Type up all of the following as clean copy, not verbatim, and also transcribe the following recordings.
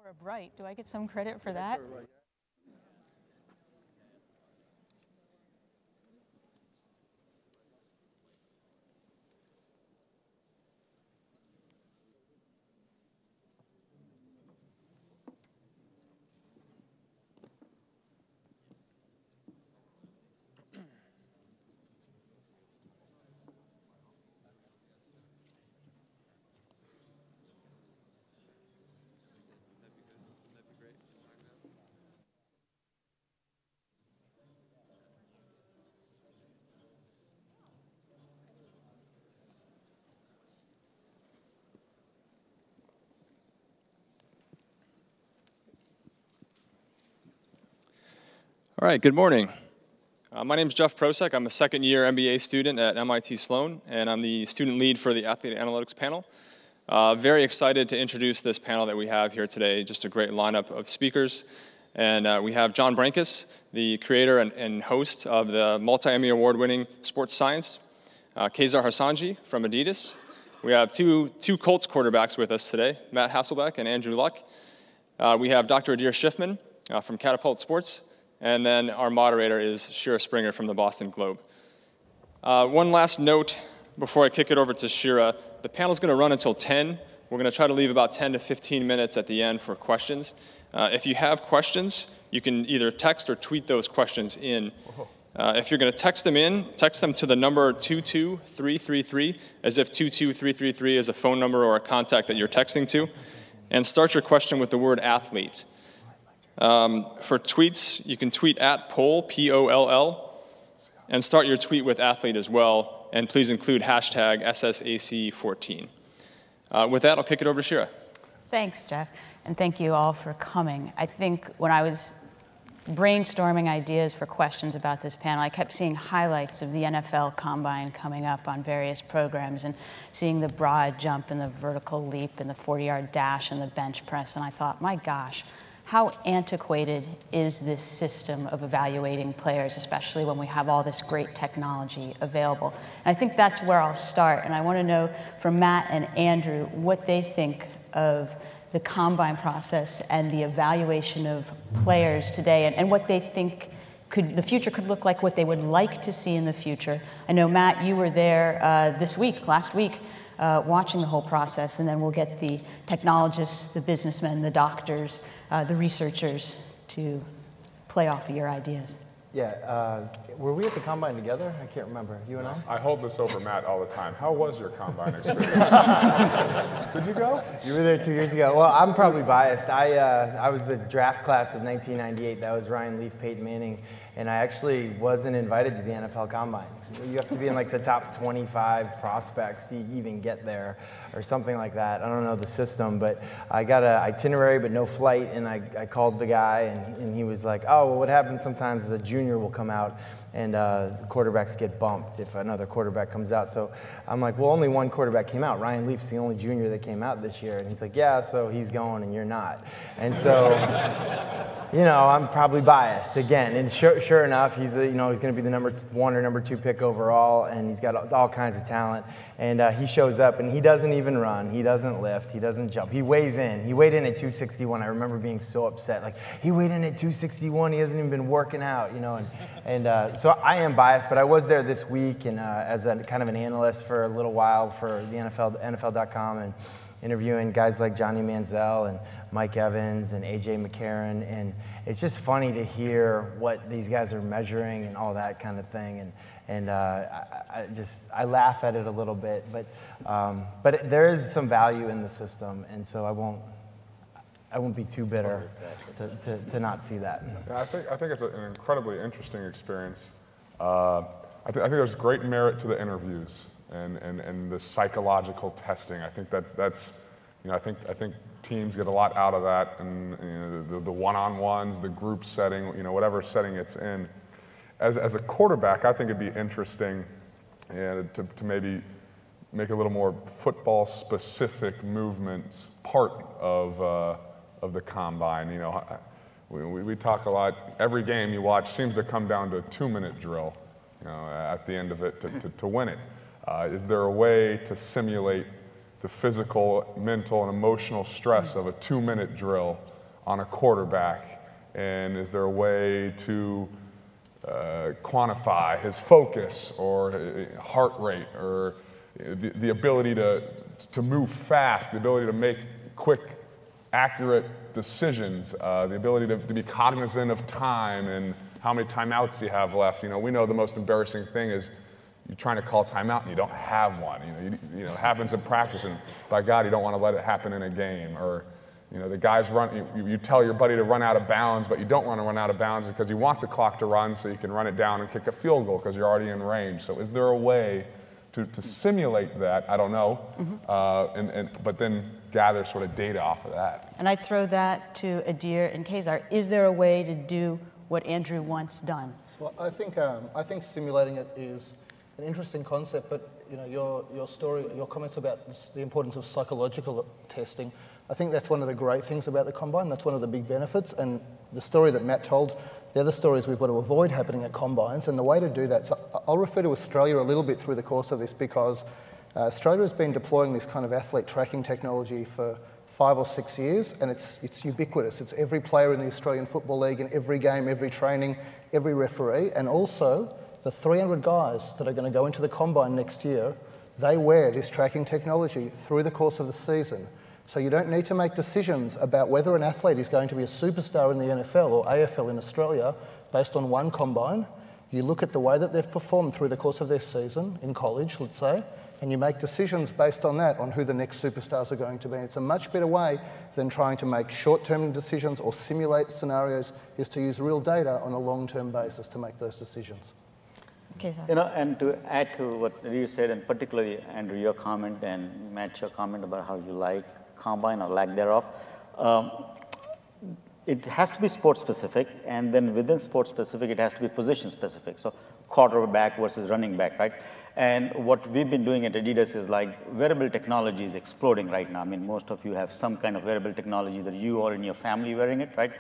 Laura Bright. Do I get some credit for that? All right, good morning. My name is Jeff Prosek. I'm a second-year MBA student at MIT Sloan, and I'm the student lead for the Athlete Analytics panel. Very excited to introduce this panel that we have here today. Just a great lineup of speakers. And we have John Brankus, the creator and host of the multi-Emmy award-winning Sports Science, Kezar Hassanji from Adidas. We have two Colts quarterbacks with us today, Matt Hasselbeck and Andrew Luck. We have Dr. Adir Schiffman from Catapult Sports. And then our moderator is Shira Springer from the Boston Globe. One last note before I kick it over to Shira. The panel's going to run until 10. We're going to try to leave about 10 to 15 minutes at the end for questions. If you have questions, you can either text or tweet those questions in. If you're going to text them in, text them to the number 22333, as if 22333 is a phone number or a contact that you're texting to. And start your question with the word athlete. For tweets, you can tweet at poll, P-O-L-L, and start your tweet with athlete as well, and please include hashtag SSAC14. With that, I'll kick it over to Shira. Thanks, Jeff, and thank you all for coming. I think when I was brainstorming ideas for questions about this panel, I kept seeing highlights of the NFL Combine coming up on various programs and seeing the broad jump and the vertical leap and the 40-yard dash and the bench press, and I thought, my gosh, how antiquated is this system of evaluating players, especially when we have all this great technology available? And I think that's where I'll start. And I want to know from Matt and Andrew what they think of the combine process and the evaluation of players today, and what they think the future could look like, what they would like to see in the future. I know, Matt, you were there last week, watching the whole process, and then we'll get the technologists, the businessmen, the doctors, the researchers to play off of your ideas. Yeah, were we at the Combine together? I can't remember. You and I? I hold this over Matt all the time. How was your Combine experience? Did you go? You were there 2 years ago. Well, I'm probably biased. I was the draft class of 1998. That was Ryan Leaf, Peyton Manning, and I actually wasn't invited to the NFL Combine. You have to be in like the top 25 prospects to even get there, or something like that. I don't know the system, but I got an itinerary but no flight, and I called the guy, and he was like, oh, well, what happens sometimes is a junior will come out, and quarterbacks get bumped if another quarterback comes out. So I'm like, well, only one quarterback came out. Ryan Leaf's the only junior that came out this year. And he's like, yeah, so he's going and you're not. And so, you know, I'm probably biased again. And sure enough, he's going to be the number 1 or number 2 pick overall, and he's got all kinds of talent. And he shows up, and he doesn't even run. He doesn't lift. He doesn't jump. He weighs in. He weighed in at 261. I remember being so upset. Like, he weighed in at 261. He hasn't even been working out, you know. So I am biased, but I was there this week, and as a kind of an analyst for a little while for the NFL.com, and interviewing guys like Johnny Manziel and Mike Evans and A.J. McCarron, and it's just funny to hear what these guys are measuring and all that kind of thing, and I laugh at it a little bit, but there is some value in the system, and so I won't be too bitter to not see that. Yeah, I think it's an incredibly interesting experience. I think there's great merit to the interviews and the psychological testing. I think that's you know, I think teams get a lot out of that, and you know, the one-on-ones, the group setting, you know, whatever setting it's in. As a quarterback, I think it'd be interesting to maybe make a little more football-specific movements part of the combine. You know, we talk a lot. Every game you watch seems to come down to a 2-minute drill, you know, at the end of it to win it. Is there a way to simulate the physical, mental, and emotional stress of a 2-minute drill on a quarterback? And is there a way to quantify his focus or heart rate or the ability to move fast, the ability to make quick, accurate decisions, the ability to be cognizant of time and how many timeouts you have left? You know, we know the most embarrassing thing is you're trying to call timeout and you don't have one. You know, it happens in practice, and by God, you don't want to let it happen in a game. Or, you know, the guys run. You tell your buddy to run out of bounds, but you don't want to run out of bounds because you want the clock to run so you can run it down and kick a field goal because you're already in range. So, is there a way to simulate that? I don't know, but then gather sort of data off of that. And I throw that to Adir and Kazar. Is there a way to do what Andrew wants done? So I think simulating it is an interesting concept, but you know, your story, your comments about the importance of psychological testing, I think that's one of the great things about the Combine. That's one of the big benefits. And the story that Matt told, the other stories we've got to avoid happening at Combines, and the way to do that, so I'll refer to Australia a little bit through the course of this, because Australia has been deploying this kind of athlete tracking technology for 5 or 6 years, and it's ubiquitous. It's every player in the Australian Football League, in every game, every training, every referee, and also the 300 guys that are going to go into the Combine next year, they wear this tracking technology through the course of the season. So you don't need to make decisions about whether an athlete is going to be a superstar in the NFL or AFL in Australia based on one Combine. You look at the way that they've performed through the course of their season, in college, let's say, and you make decisions based on that, on who the next superstars are going to be. It's a much better way than trying to make short-term decisions or simulate scenarios, is to use real data on a long-term basis to make those decisions. Kazar. You know, and to add to what you said, and particularly, Andrew, your comment, and Matt, your comment about how you like Combine or lack thereof, it has to be sport specific, and then within sport specific, it has to be position specific. So quarterback versus running back, right? And what we've been doing at Adidas is, like, wearable technology is exploding right now. I mean, most of you have some kind of wearable technology, that you or in your family wearing it, right?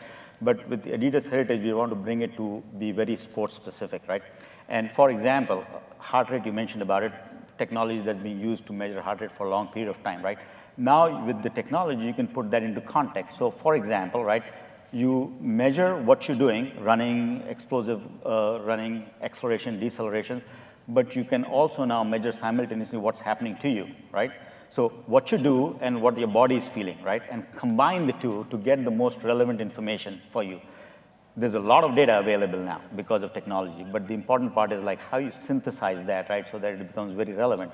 But with the Adidas heritage, we want to bring it to be very sport specific, right? And for example, heart rate, you mentioned about it, technology that's being used to measure heart rate for a long period of time, right? Now, with the technology, you can put that into context. So for example, right, you measure what you're doing, running, explosive running, acceleration, deceleration, but you can also now measure simultaneously what's happening to you, right? So what you do and what your body is feeling, right? And combine the two to get the most relevant information for you. There's a lot of data available now because of technology, but the important part is, like, how you synthesize that, right, so that it becomes very relevant.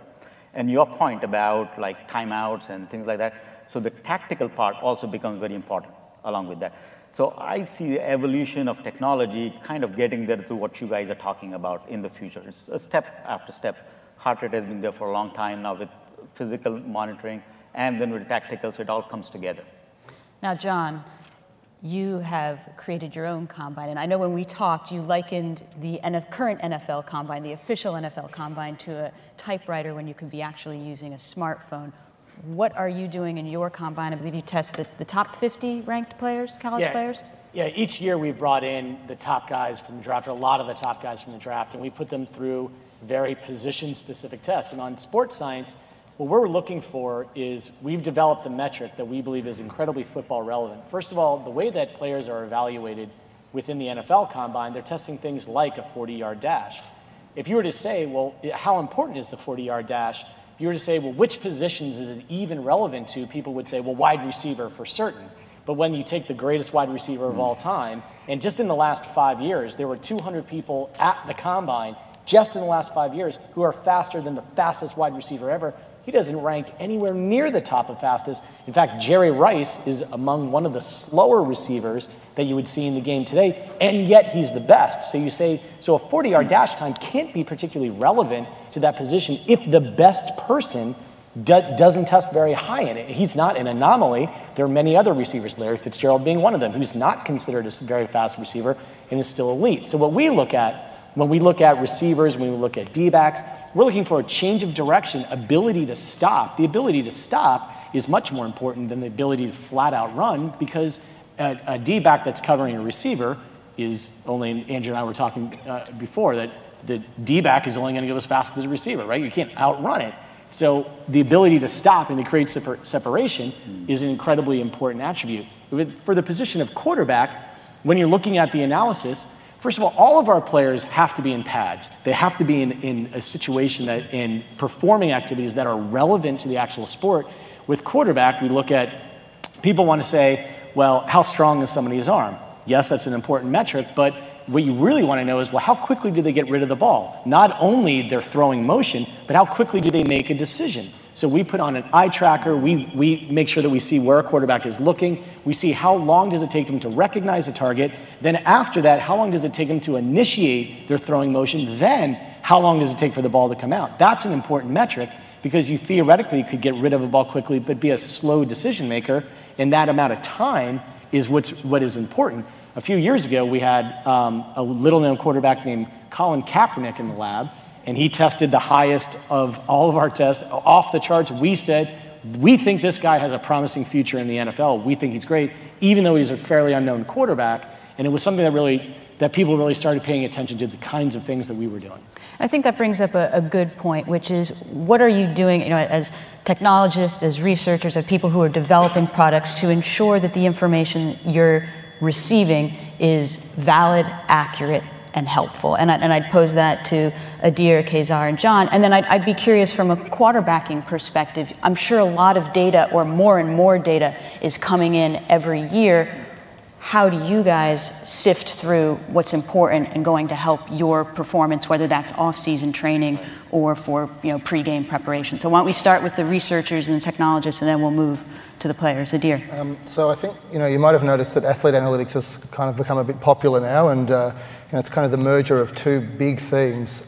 And your point about, like, timeouts and things like that, so the tactical part also becomes very important along with that. So I see the evolution of technology kind of getting there to what you guys are talking about in the future. It's a step after step. Heart rate has been there for a long time now with physical monitoring and then with tactical, so it all comes together. Now, John, you have created your own Combine, and I know when we talked, you likened the current NFL Combine, the official NFL Combine, to a typewriter when you could be actually using a smartphone. What are you doing in your Combine? I believe you test the top 50 ranked players, college players? Yeah, each year we've brought in the top guys from the draft, or a lot of the top guys from the draft, and we put them through very position-specific tests. And on sports science, what we're looking for is, we've developed a metric that we believe is incredibly football relevant. First of all, the way that players are evaluated within the NFL Combine, they're testing things like a 40-yard dash. If you were to say, well, how important is the 40-yard dash? If you were to say, well, which positions is it even relevant to? People would say, well, wide receiver for certain. But when you take the greatest wide receiver of all time, and just in the last 5 years, there were 200 people at the Combine just in the last 5 years who are faster than the fastest wide receiver ever. He doesn't rank anywhere near the top of fastest. In fact, Jerry Rice is among one of the slower receivers that you would see in the game today, and yet he's the best. So you say, so a 40-yard dash time can't be particularly relevant to that position if the best person doesn't test very high in it. He's not an anomaly. There are many other receivers, Larry Fitzgerald being one of them, who's not considered a very fast receiver and is still elite. So what we look at, when we look at receivers, when we look at D-backs, we're looking for a change of direction, ability to stop. The ability to stop is much more important than the ability to flat out run, because a D-back that's covering a receiver is only, Andrew and I were talking before, that the D-back is only going to go as fast as the receiver, right? You can't outrun it. So the ability to stop and to create separation is an incredibly important attribute. For the position of quarterback, when you're looking at the analysis, first of all of our players have to be in pads. They have to be in a situation that in performing activities that are relevant to the actual sport. With quarterback, we look at, people want to say, well, how strong is somebody's arm? Yes, that's an important metric, but what you really want to know is, well, how quickly do they get rid of the ball? Not only their throwing motion, but how quickly do they make a decision? So we put on an eye tracker, we make sure that we see where a quarterback is looking, we see how long does it take them to recognize a target, then after that, how long does it take them to initiate their throwing motion, then how long does it take for the ball to come out? That's an important metric, because you theoretically could get rid of a ball quickly, but be a slow decision maker, and that amount of time is what is important. A few years ago, we had a little-known quarterback named Colin Kaepernick in the lab, and he tested the highest of all of our tests, off the charts. We said, we think this guy has a promising future in the NFL. We think he's great, even though he's a fairly unknown quarterback. And it was something that people really started paying attention to, the kinds of things that we were doing. I think that brings up a good point, which is, what are you doing, as technologists, as researchers, as people who are developing products, to ensure that the information you're receiving is valid, accurate, and helpful? And I'd pose that to Adir, Kezar, and John. And then I'd be curious, from a quarterbacking perspective, I'm sure a lot of data, or more and more data, is coming in every year. How do you guys sift through what's important and going to help your performance, whether that's off-season training or for pre-game preparation? So why don't we start with the researchers and the technologists, and then we'll move to the players. Adir. So I think you might have noticed that athlete analytics has kind of become a bit popular now, and it's kind of the merger of two big themes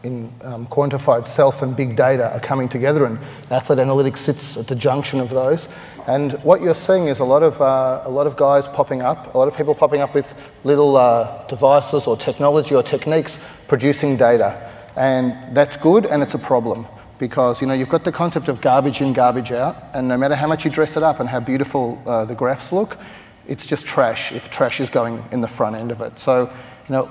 in quantified self and big data are coming together, and athlete analytics sits at the junction of those. And what you're seeing is a lot of guys popping up, a lot of people popping up with little devices or technology or techniques producing data, and that's good, and it's a problem. Because you've got the concept of garbage in, garbage out, and no matter how much you dress it up and how beautiful the graphs look, it's just trash if trash is going in the front end of it. So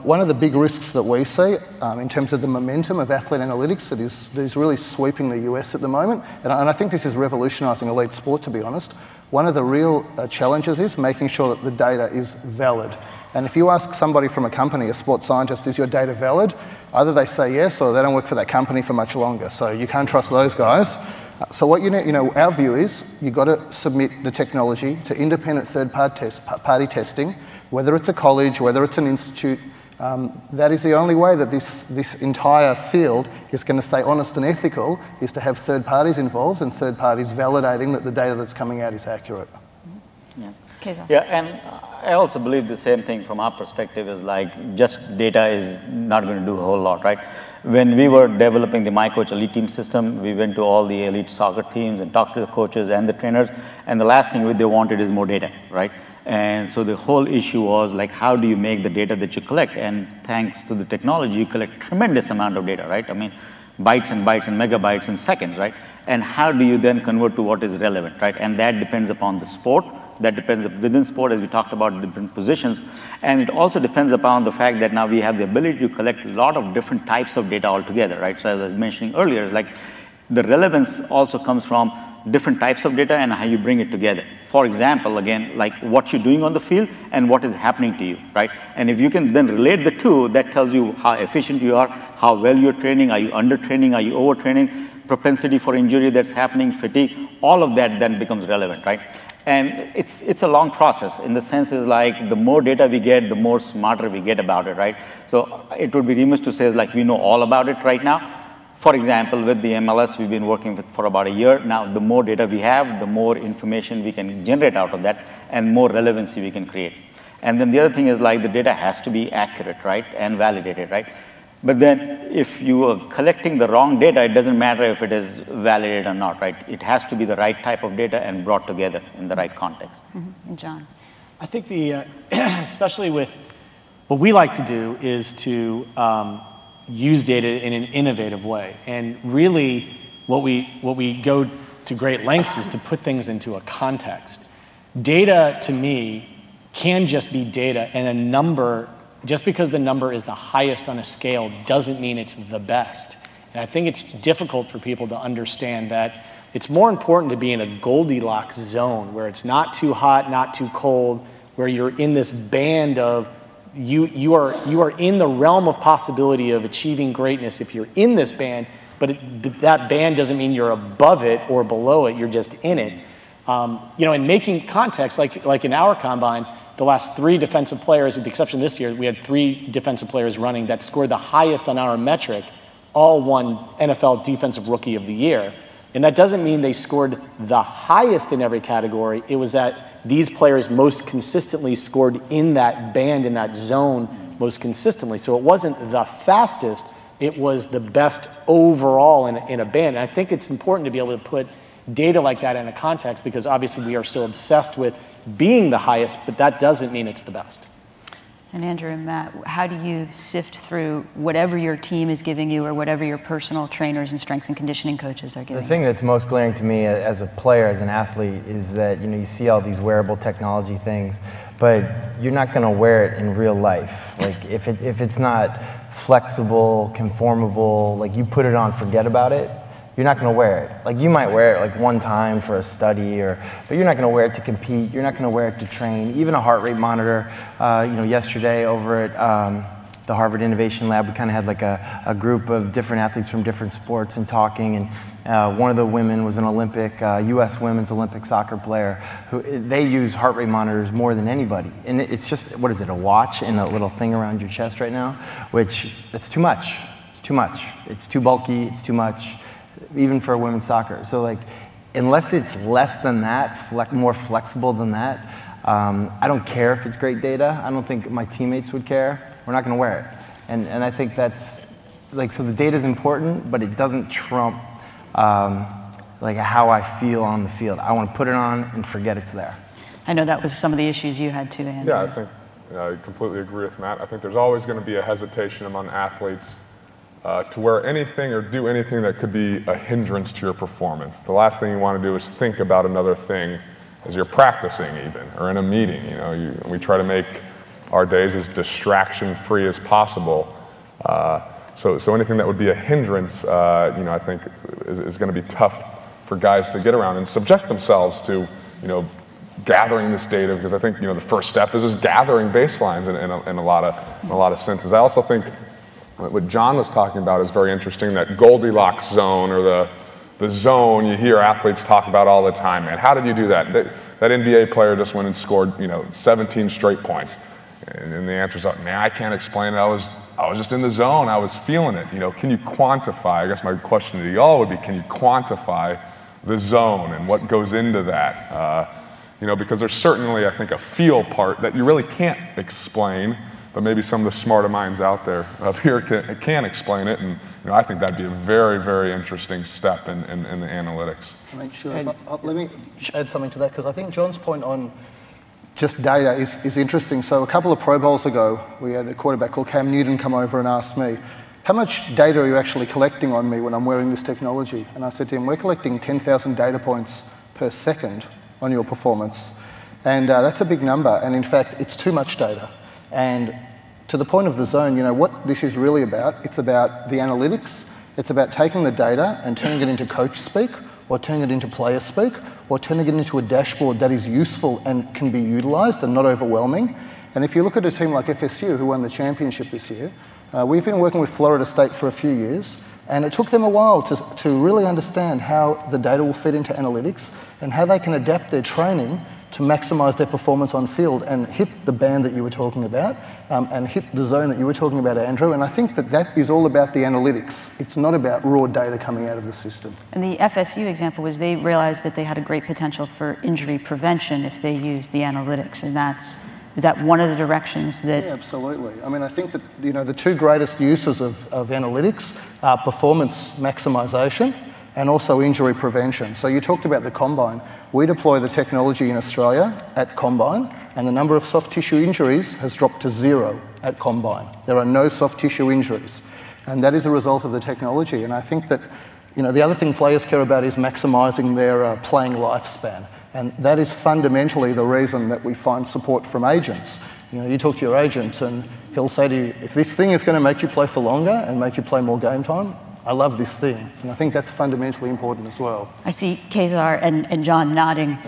one of the big risks that we see in terms of the momentum of athlete analytics that is really sweeping the US at the moment, and I think this is revolutionising elite sport, to be honest, one of the real challenges is making sure that the data is valid. And if you ask somebody from a company, a sports scientist, is your data valid? Either they say yes, or they don't work for that company for much longer. So you can't trust those guys. So what our view is, you've got to submit the technology to independent third-party testing, whether it's a college, whether it's an institute. That is the only way that this entire field is going to stay honest and ethical, is to have third parties involved and third parties validating that the data that's coming out is accurate. Yeah, and I also believe the same thing from our perspective is just data is not going to do a whole lot, right? When we were developing the MyCoach Elite Team system, we went to all the elite soccer teams and talked to the coaches and the trainers, and the last thing they wanted is more data, right? And so the whole issue was how do you make the data that you collect? And thanks to the technology, you collect tremendous amount of data, right? I mean, bytes and bytes and megabytes in seconds, right? And how do you then convert to what is relevant, right? And that depends upon the sport. That depends within sport, as we talked about, different positions. And it also depends upon the fact that now we have the ability to collect a lot of different types of data altogether, right? So as I was mentioning earlier, the relevance also comes from different types of data and how you bring it together. For example, again, what you're doing on the field and what is happening to you, right? And if you can then relate the two, that tells you how efficient you are, how well you're training, are you under-training, are you over-training, propensity for injury that's happening, fatigue, all of that then becomes relevant, right? And it's a long process, in the sense is the more data we get, the more smarter we get about it, right? So it would be remiss to say we know all about it right now. For example, with the MLS, we've been working with for about a year. Now, the more data we have, the more information we can generate out of that, and more relevancy we can create. And then the other thing is the data has to be accurate, right, and validated, right? But then if you are collecting the wrong data, it doesn't matter if it is validated or not, right? It has to be the right type of data and brought together in the right context. Mm-hmm. John. I think especially with what we like to do is to use data in an innovative way. And really what we go to great lengths is to put things into a context. Data, to me, can just be data, and a number, just because the number is the highest on a scale doesn't mean it's the best. And I think it's difficult for people to understand that It's more important to be in a Goldilocks zone where it's not too hot, not too cold, where you're in this band of you are in the realm of possibility of achieving greatness if you're in this band, but that band doesn't mean you're above it or below it, you're just in it. You know, in making context, like in our combine, the last 3 defensive players, with the exception of this year, we had 3 defensive players running that scored the highest on our metric, all won NFL Defensive Rookie of the Year. And that doesn't mean they scored the highest in every category. It was that these players most consistently scored in that band, in that zone, most consistently. So it wasn't the fastest, it was the best overall in a band. And I think it's important to be able to put data like that in a context, because obviously we are so obsessed with being the highest, but that doesn't mean it's the best. And Andrew and Matt, how do you sift through whatever your team is giving you or whatever your personal trainers and strength and conditioning coaches are giving you? The thing that's most glaring to me as a player, as an athlete, is that you see all these wearable technology things, but you're not going to wear it in real life. Like if it's not flexible, conformable, like you put it on, forget about it. You're not going to wear it. Like you might wear it like one time for a study, but you're not going to wear it to compete. You're not going to wear it to train. Even a heart rate monitor. Yesterday over at the Harvard Innovation Lab, we kind of had like a group of different athletes from different sports and talking. And one of the women was an Olympic, U.S. women's Olympic soccer player. They use heart rate monitors more than anybody. And it's just, what is it, a watch and a little thing around your chest right now? Which, it's too much. It's too much. It's too bulky. It's too much. Even for women's soccer. So like, unless it's less than that, more flexible than that, I don't care if it's great data. I don't think my teammates would care. We're not going to wear it. And I think that's, like, so the data is important, but it doesn't trump like how I feel on the field. I want to put it on and forget it's there. I know that was some of the issues you had too, Andrew. Yeah, I think I completely agree with Matt. I think there's always going to be a hesitation among athletes to wear anything or do anything that could be a hindrance to your performance. The last thing you want to do is think about another thing as you're practicing even, or in a meeting. We try to make our days as distraction-free as possible. So anything that would be a hindrance, I think is going to be tough for guys to get around and subject themselves to, gathering this data, because I think, the first step is just gathering baselines in a lot of senses. I also think what John was talking about is very interesting, that Goldilocks zone, or the zone you hear athletes talk about all the time, man. How did you do that? That NBA player just went and scored, 17 straight points. And the answer is, man, I can't explain it. I was just in the zone. I was feeling it. Can you quantify? I guess my question to y'all would be, can you quantify the zone and what goes into that? Because there's certainly, I think, a feel part that you really can't explain, but maybe some of the smarter minds out there up here can explain it, and I think that'd be a very, very interesting step in the analytics. Let me add something to that, because I think John's point on just data is interesting. So a couple of Pro Bowls ago, we had a quarterback called Cam Newton come over and ask me, how much data are you actually collecting on me when I'm wearing this technology? And I said to him, we're collecting 10,000 data points per second on your performance. And that's a big number, and in fact, it's too much data. And to the point of the zone, what this is really about, it's about the analytics, it's about taking the data and turning it into coach speak, or turning it into player speak, or turning it into a dashboard that is useful and can be utilised and not overwhelming. And if you look at a team like FSU, who won the championship this year, we've been working with Florida State for a few years, and it took them a while to really understand how the data will fit into analytics and how they can adapt their training to maximise their performance on field and hit the band that you were talking about, and hit the zone that you were talking about, Andrew. And I think that is all about the analytics. It's not about raw data coming out of the system. And the FSU example was they realized that they had a great potential for injury prevention if they used the analytics, and is that one of the directions that... Yeah, absolutely. I mean, I think that, the two greatest uses of analytics are performance maximisation and also injury prevention. So you talked about the Combine. We deploy the technology in Australia at Combine, and the number of soft tissue injuries has dropped to 0 at Combine. There are no soft tissue injuries, and that is a result of the technology. And I think that, the other thing players care about is maximising their playing lifespan, and that is fundamentally the reason that we find support from agents. You talk to your agent, and he'll say to you, if this thing is going to make you play for longer and make you play more game time, I love this thing. And I think that's fundamentally important as well. I see Kezar and John nodding.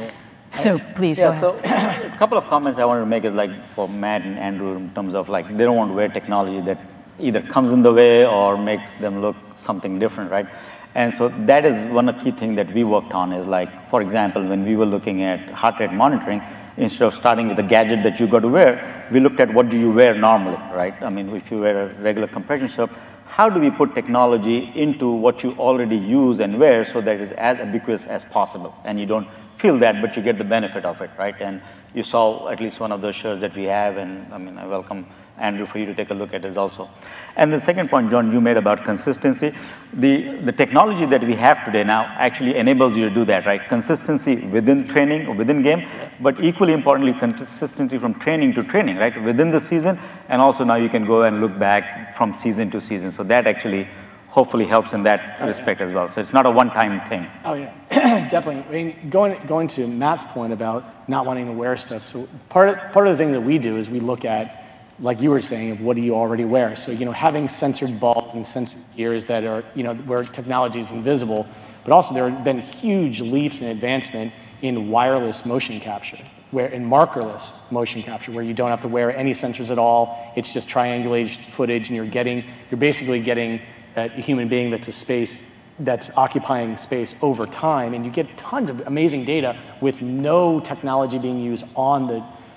So please, go ahead. So a couple of comments I wanted to make is like for Matt and Andrew in terms of like they don't want to wear technology that either comes in the way or makes them look something different, right? And so that is one of the key things that we worked on is like, for example, when we were looking at heart rate monitoring, instead of starting with a gadget that you got to wear, we looked at what do you wear normally, right? I mean, if you wear a regular compression strap, how do we put technology into what you already use and wear so that it's as ubiquitous as possible and you don't feel that, but you get the benefit of it, right? And you saw at least one of those shirts that we have, and I mean, I welcome Andrew for you to take a look at it also. And the second point, John, you made about consistency. The technology that we have today now actually enables you to do that, right? Consistency within training or within game, but equally importantly, consistency from training to training, right? Within the season, and also now you can go and look back from season to season. So that actually hopefully helps in that respect as well. So it's not a one-time thing. Oh yeah, definitely. I mean, going to Matt's point about not wanting to wear stuff. So part of the thing that we do is we look at, like you were saying, of what do you already wear. So having censored balls and censored gears that are where technology is invisible, but also there have been huge leaps in advancement in wireless motion capture, in markerless motion capture, where you don't have to wear any sensors at all. It's just triangulated footage, and you're basically getting a human being that's occupying space over time, and you get tons of amazing data with no technology being used on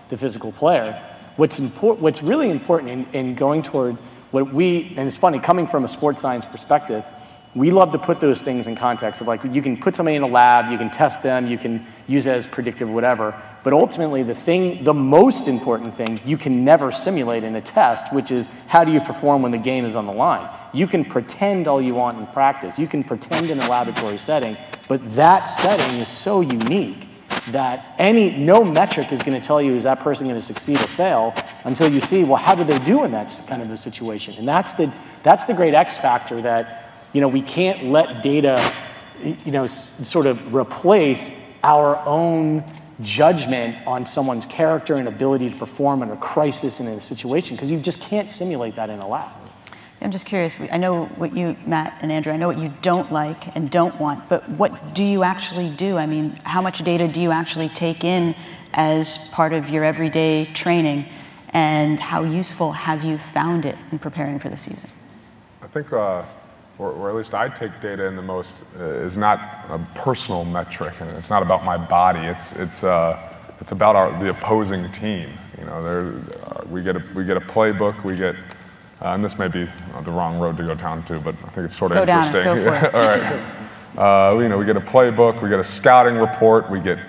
the physical player. What's really important in going toward and it's funny, coming from a sports science perspective, we love to put those things in context of like, you can put somebody in a lab, you can test them, you can use it as predictive, whatever. But ultimately, the most important thing, you can never simulate in a test, which is how do you perform when the game is on the line? You can pretend all you want in practice. You can pretend in a laboratory setting, but that setting is so unique that no metric is going to tell you is that person going to succeed or fail until you see, well, how did they do in that kind of a situation? And that's the great X factor that we can't let data sort of replace our own judgment on someone's character and ability to perform under crisis in a situation, because you just can't simulate that in a lab. I'm just curious, I know what you, Matt and Andrew, I know what you don't like and don't want, but what do you actually do? I mean, how much data do you actually take in as part of your everyday training, and how useful have you found it in preparing for the season? I think, or at least I take data in the most, is not a personal metric, and it's not about my body. It's about the opposing team. We get a playbook. We get, and this may be the wrong road to go down to, but I think it's sort of interesting. Go for it. All right. We get a playbook. We get a scouting report. We get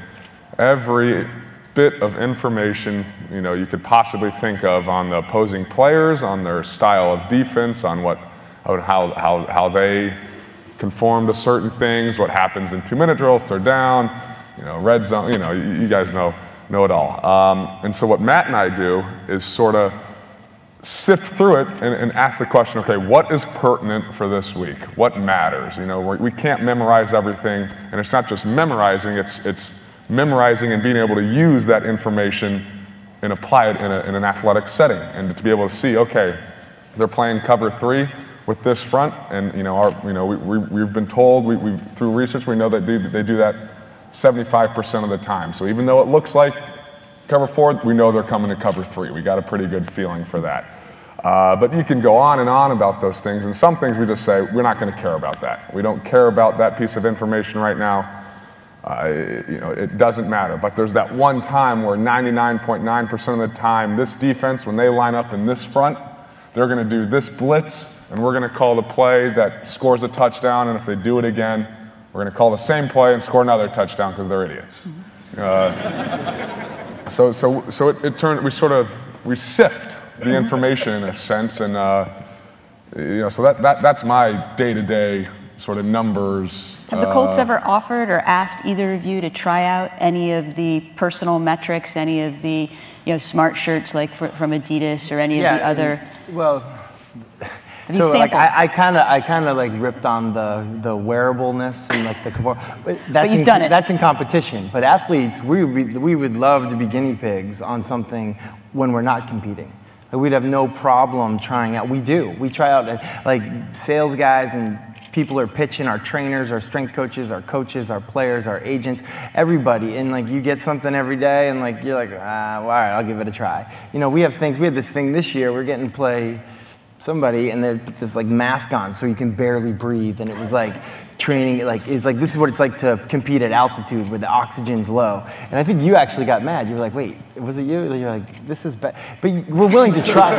every bit of information you could possibly think of on the opposing players, on their style of defense, on how they conform to certain things, what happens in 2-minute drills, third down, red zone, you guys know it all. And so what Matt and I do is sort of sift through it and ask the question, okay, what is pertinent for this week? What matters? We can't memorize everything, and it's not just memorizing, it's memorizing and being able to use that information and apply it in an athletic setting, and to be able to see, okay, they're playing cover 3 with this front, and we've been told, through research, we know that they do that 75% of the time. So even though it looks like cover 4, we know they're coming to cover 3. We got a pretty good feeling for that. But you can go on and on about those things, and some things we just say, we're not going to care about that. We don't care about that piece of information right now. It doesn't matter. But there's that one time where 99.9% of the time, this defense, when they line up in this front, they're going to do this blitz, and we're going to call the play that scores a touchdown, and if they do it again, we're going to call the same play and score another touchdown because they're idiots. So it turned, we sift the information in a sense, and so that's my day-to-day sort of numbers. Have the Colts ever offered or asked either of you to try out any of the personal metrics, any of the smart shirts like from Adidas or any of the other? Well, so like I kind of like ripped on the wearableness and like the comfort, but you've done it. That's in competition. But athletes, we would love to be guinea pigs on something when we're not competing. Like we'd have no problem trying out. We do. We try out like sales guys and people are pitching, our trainers, our strength coaches, our coaches, our players, our agents, everybody. And like you get something every day and like you're like, well, all right, I'll give it a try. You know, we had this thing this year, we're getting to play somebody and they put this like mask on so you can barely breathe, and it was like training, this is what it's like to compete at altitude where the oxygen's low. And I think you actually got mad. You were like, wait, was it you? You're like, this is bad. But we're willing to try.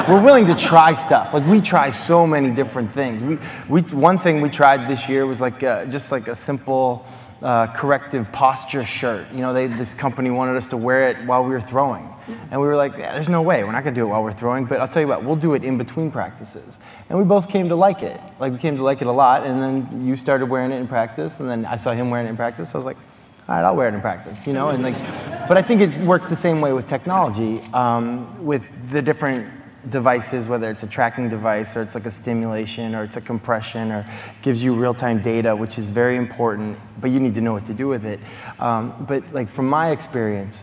We're willing to try stuff. Like we try so many different things. One thing we tried this year was like just like a simple corrective posture shirt. You know, this company wanted us to wear it while we were throwing. And we were like, yeah, there's no way. We're not going to do it while we're throwing. But I'll tell you what, we'll do it in between practices. And we both came to like it. Like, we came to like it a lot. And then you started wearing it in practice. And then I saw him wearing it in practice. So I was like, all right, I'll wear it in practice, you know? And like, but I think it works the same way with technology, with the different devices, whether it's a tracking device or it's like a stimulation or it's a compression or gives you real-time data, which is very important, but you need to know what to do with it. But like from my experience,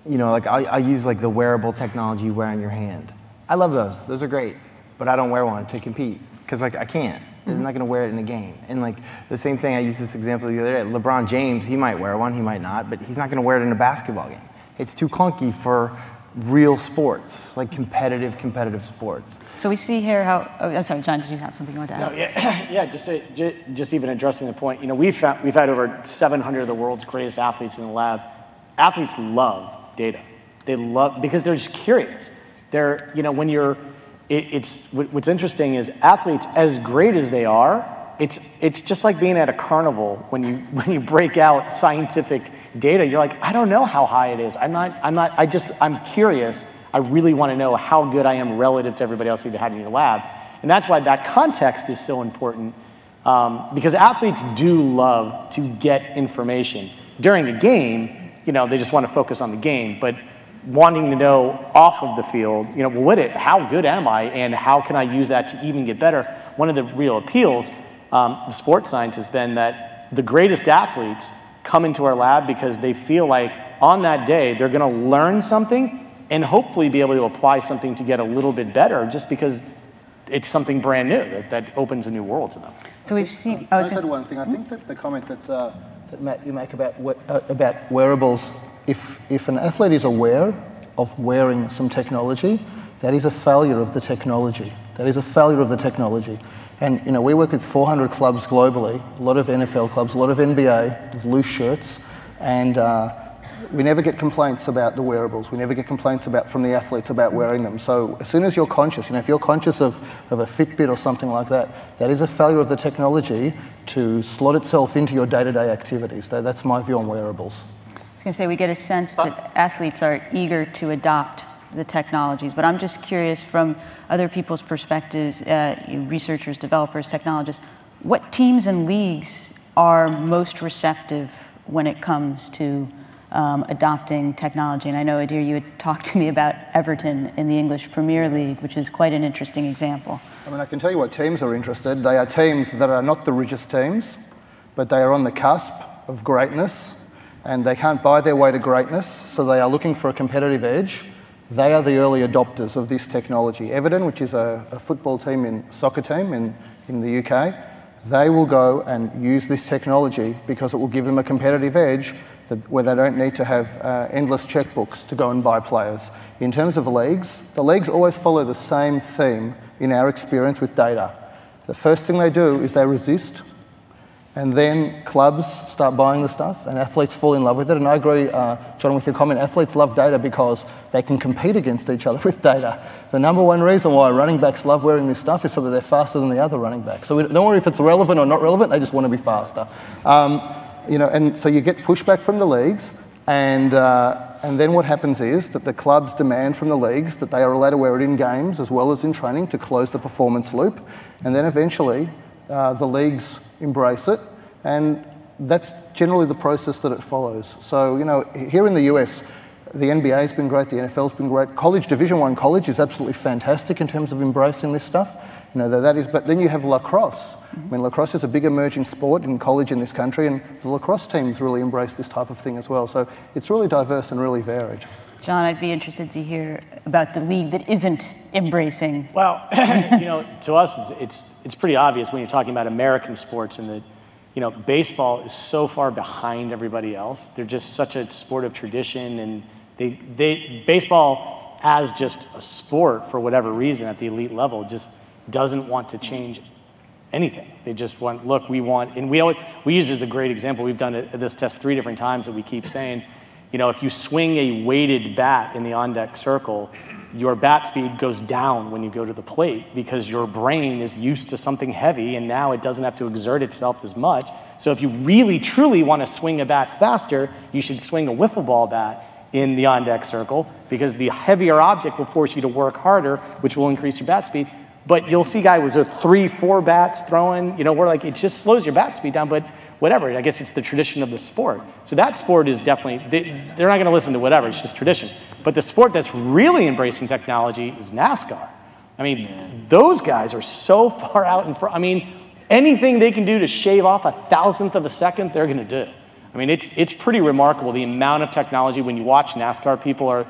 you know, like I use like the wearable technology you wear on your hand. I love those. Those are great, but I don't wear one to compete because like I can't. I'm not going to wear it in a game. And like the same thing, I used this example the other day. LeBron James, he might wear one, he might not, but he's not going to wear it in a basketball game. It's too clunky for real sports, like competitive sports. So we see here how, I'm sorry, John, did you have something you want to add? No, yeah, just even addressing the point, you know, we've had over 700 of the world's greatest athletes in the lab. Athletes love data. They love, because they're just curious. They're, you know, when you're, what's interesting is athletes, as great as they are, it's just like being at a carnival when you break out scientific data. You're like, I don't know how high it is. I'm curious. I really want to know how good I am relative to everybody else that you had in your lab. And that's why that context is so important, because athletes do love to get information. During a game, you know, they just want to focus on the game, but wanting to know off of the field, you know, well, how good am I and how can I use that to even get better? One of the real appeals of sports science is then that the greatest athletes come into our lab because they feel like on that day they're going to learn something and hopefully be able to apply something to get a little bit better just because it's something brand new that opens a new world to them. So we've seen... I said one thing. I think that the comment that Matt, you make about wearables, if an athlete is aware of wearing some technology, that is a failure of the technology. That is a failure of the technology. And you know, we work with 400 clubs globally, a lot of NFL clubs, a lot of NBA, with loose shirts, and we never get complaints about the wearables. We never get complaints from the athletes about wearing them. So as soon as you're conscious, you know, if you're conscious of a Fitbit or something like that, that is a failure of the technology to slot itself into your day-to-day activities. That's my view on wearables. I was going to say, we get a sense that athletes are eager to adopt the technologies, but I'm just curious from other people's perspectives, researchers, developers, technologists, what teams and leagues are most receptive when it comes to adopting technology? And I know, Adir, you had talked to me about Everton in the English Premier League, which is quite an interesting example. I mean, I can tell you what teams are interested. They are teams that are not the richest teams, but they are on the cusp of greatness, and they can't buy their way to greatness, so they are looking for a competitive edge. They are the early adopters of this technology. Everton, which is a football team, soccer team in the UK, they will go and use this technology because it will give them a competitive edge where they don't need to have endless checkbooks to go and buy players. In terms of leagues, the leagues always follow the same theme in our experience with data. The first thing they do is they resist, and then clubs start buying the stuff and athletes fall in love with it. And I agree, John, with your comment, athletes love data because they can compete against each other with data. The number one reason why running backs love wearing this stuff is so that they're faster than the other running backs. So don't worry if it's relevant or not relevant, they just want to be faster. You know, and so you get pushback from the leagues, and then what happens is that the clubs demand from the leagues that they are allowed to wear it in games as well as in training to close the performance loop, and then eventually the leagues embrace it, and that's generally the process that it follows. So, you know, here in the US, the NBA's been great, the NFL's been great. College, Division I college is absolutely fantastic in terms of embracing this stuff. You know, that is, but then you have lacrosse. I mean, lacrosse is a big emerging sport in college in this country, and the lacrosse teams really embrace this type of thing as well. So it's really diverse and really varied. John, I'd be interested to hear about the league that isn't embracing. Well, to us, it's pretty obvious when you're talking about American sports, and that, baseball is so far behind everybody else. They're just such a sport of tradition, and baseball as just a sport, for whatever reason, at the elite level, just doesn't want to change anything. They just want, look, we want, and we use it as a great example. We've done this test 3 different times, that we keep saying, if you swing a weighted bat in the on-deck circle, your bat speed goes down when you go to the plate, because your brain is used to something heavy, and now it doesn't have to exert itself as much. So if you really, truly want to swing a bat faster, you should swing a wiffle ball bat in the on-deck circle, because the heavier object will force you to work harder, which will increase your bat speed. But you'll see guys with 3, 4 bats throwing, we're like, it just slows your bat speed down, but whatever. I guess it's the tradition of the sport. So that sport is definitely, they're not going to listen to whatever, it's just tradition. But the sport that's really embracing technology is NASCAR. I mean, those guys are so far out in front. I mean, anything they can do to shave off 1,000th of a second, they're going to do. I mean, it's pretty remarkable, the amount of technology. When you watch NASCAR, people are,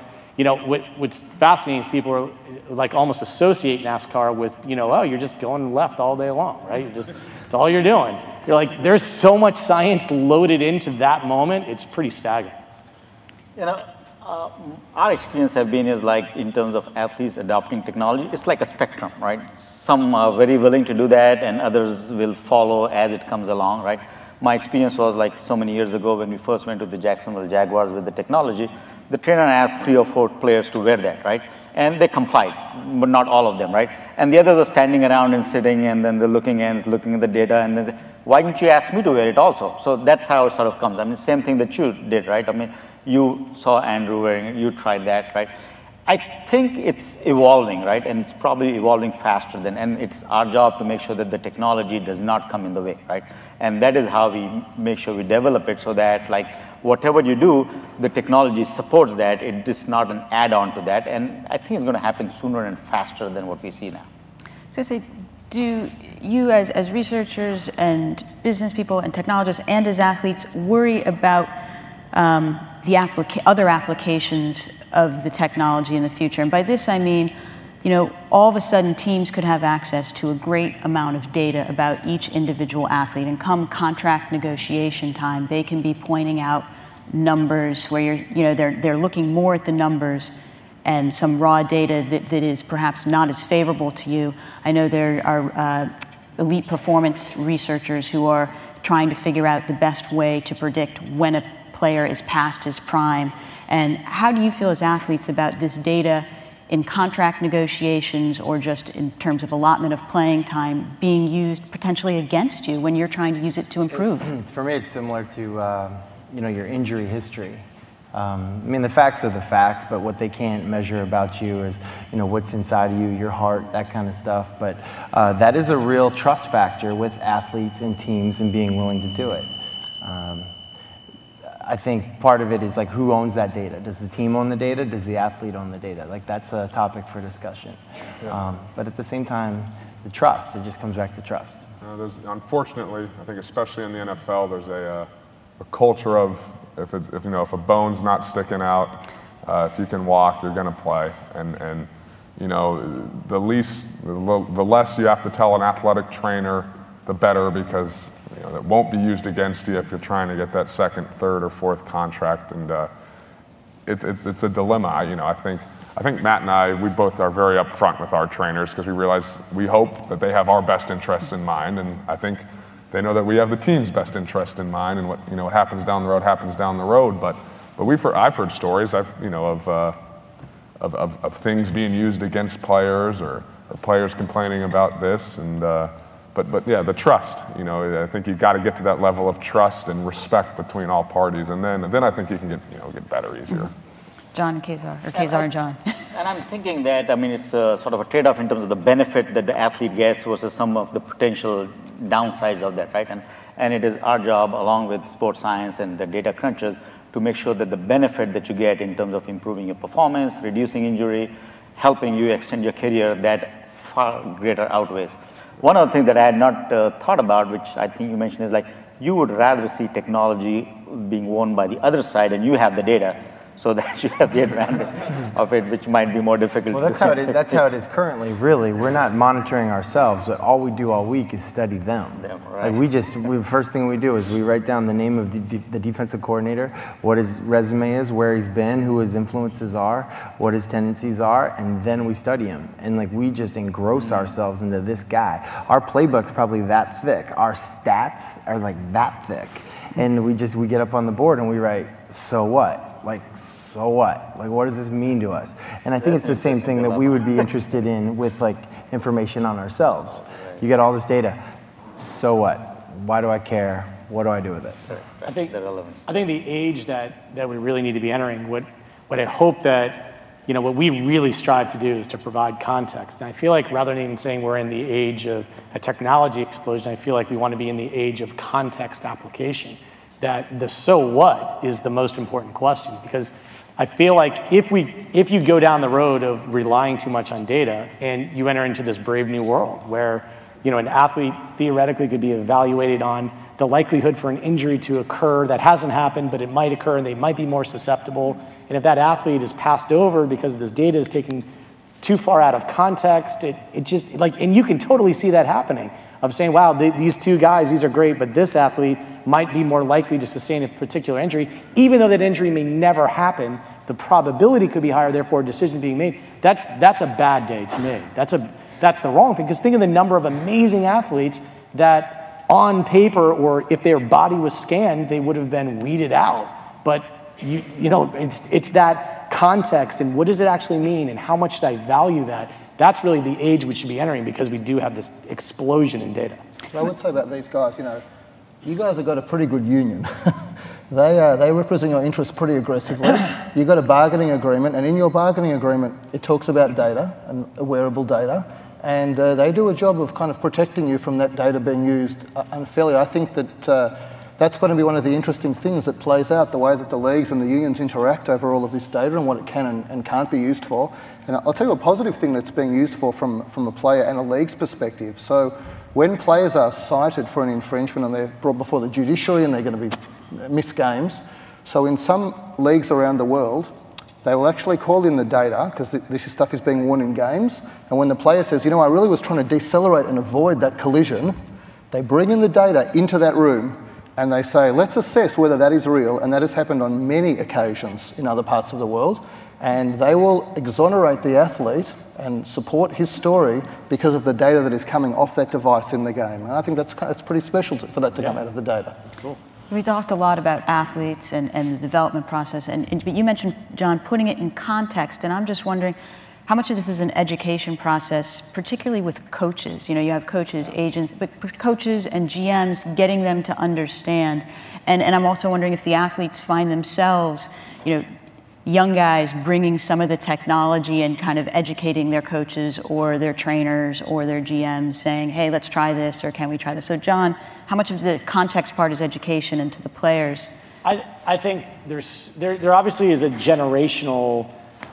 what's fascinating is people are like almost associate NASCAR with, oh, you're just going left all day long, right? It's all you're doing. You're like, there's so much science loaded into that moment, it's pretty staggering. Our experience have been is like, in terms of athletes adopting technology, it's like a spectrum, right? Some are very willing to do that, and others will follow as it comes along, right? My experience was like so many years ago when we first went to the Jacksonville Jaguars with the technology, the trainer asked 3 or 4 players to wear that, right? And they complied, but not all of them, right? And the others were standing around and sitting, and then they're looking at the data, and then say, why didn't you ask me to wear it also? So that's how it sort of comes. I mean, same thing that you did, right? I mean, you saw Andrew wearing it, you tried that, right? I think it's evolving, right? And it's probably evolving faster than, and it's our job to make sure that the technology does not come in the way, right? And that is how we make sure we develop it, so that like whatever you do, the technology supports that. It is not an add-on to that. And I think it's going to happen sooner and faster than what we see now. So say, do you as researchers and business people and technologists and as athletes worry about the other applications of the technology in the future? And by this I mean, all of a sudden teams could have access to a great amount of data about each individual athlete, and come contract negotiation time, they can be pointing out numbers where they're looking more at the numbers and some raw data that is perhaps not as favorable to you. I know there are elite performance researchers who are trying to figure out the best way to predict when a player is past his prime. And how do you feel as athletes about this data in contract negotiations, or just in terms of allotment of playing time, being used potentially against you when you're trying to use it to improve? For me, it's similar to your injury history. I mean, the facts are the facts, but what they can't measure about you is, what's inside of you, your heart, that kind of stuff. But that is a real trust factor with athletes and teams and being willing to do it. I think part of it is like, who owns that data? Does the team own the data? Does the athlete own the data? Like, that's a topic for discussion. Yeah. But at the same time, the trust, it just comes back to trust. Unfortunately, I think especially in the NFL, there's a culture of, if a bone's not sticking out, if you can walk, you're going to play. And the less you have to tell an athletic trainer, the better, because it won't be used against you if you're trying to get that 2nd, 3rd, or 4th contract. And it's a dilemma. I think Matt and I, we both are very upfront with our trainers, because we hope that they have our best interests in mind, and I think they know that we have the team's best interest in mind, and what happens down the road happens down the road. But I've heard stories of things being used against players, or players complaining about this, and but yeah, the trust. I think you've got to get to that level of trust and respect between all parties, and then I think you can get better easier. John and Kezar, or Kezar and John. And I'm thinking that, it's sort of a trade-off in terms of the benefit that the athlete gets versus some of the potential downsides of that, right? And it is our job, along with sports science and the data crunchers, to make sure that the benefit that you get in terms of improving your performance, reducing injury, helping you extend your career, that far greater outweighs. One other thing that I had not thought about, which I think you mentioned, is like, you would rather see technology being worn by the other side, and you have the data. So that you have the advantage of it, which might be more difficult. Well, that's how it is currently, really. We're not monitoring ourselves. All we do all week is study them. Right. Like first thing we do is we write down the name of the defensive coordinator, what his resume is, where he's been, who his influences are, what his tendencies are, and then we study him. And like we just engross ourselves into this guy. Our playbook's probably that thick. Our stats are like that thick. And we get up on the board and we write, so what? Like, so what? Like, what does this mean to us? And I think it's the same thing that we would be interested in with like information on ourselves. You get all this data, so what? Why do I care? What do I do with it? I think the age that we really need to be entering, what I hope that, what we really strive to do is to provide context. And I feel like rather than even saying we're in the age of a technology explosion, I feel like we want to be in the age of context application. That the so what is the most important question, because I feel like if you go down the road of relying too much on data and you enter into this brave new world where an athlete theoretically could be evaluated on the likelihood for an injury to occur that hasn't happened, but it might occur and they might be more susceptible. And if that athlete is passed over because this data is taken too far out of context, it just and you can totally see that happening. Of saying, wow, these two guys, these are great, but this athlete might be more likely to sustain a particular injury, even though that injury may never happen, the probability could be higher, therefore a decision being made. That's a bad day to me. That's the wrong thing, because think of the number of amazing athletes that on paper, or if their body was scanned, they would have been weeded out. But it's that context, and what does it actually mean, and how much should I value that? That's really the age we should be entering, because we do have this explosion in data. I would say about these guys, you guys have got a pretty good union. They represent your interests pretty aggressively. You've got a bargaining agreement, and in your bargaining agreement, it talks about data and wearable data, and they do a job of kind of protecting you from that data being used unfairly. I think that that's going to be one of the interesting things that plays out, the way that the leagues and the unions interact over all of this data and what it can and can't be used for. And I'll tell you a positive thing that's being used for from a player and a league's perspective. So when players are cited for an infringement and they're brought before the judiciary and they're going to be missed games, so in some leagues around the world, they will actually call in the data, because this stuff is being won in games, and when the player says, I really was trying to decelerate and avoid that collision, they bring in the data into that room and they say, let's assess whether that is real, and that has happened on many occasions in other parts of the world, and they will exonerate the athlete and support his story because of the data that is coming off that device in the game. And I think that's pretty special for that to come out of the data. That's cool. We talked a lot about athletes and the development process, but you mentioned, John, putting it in context, and I'm just wondering, how much of this is an education process, particularly with coaches? You have coaches, agents, but coaches and GMs, getting them to understand. And I'm also wondering if the athletes find themselves, young guys bringing some of the technology and kind of educating their coaches or their trainers or their GMs, saying, hey, let's try this, or can we try this? So John, how much of the context part is education and to the players? I think there obviously is a generational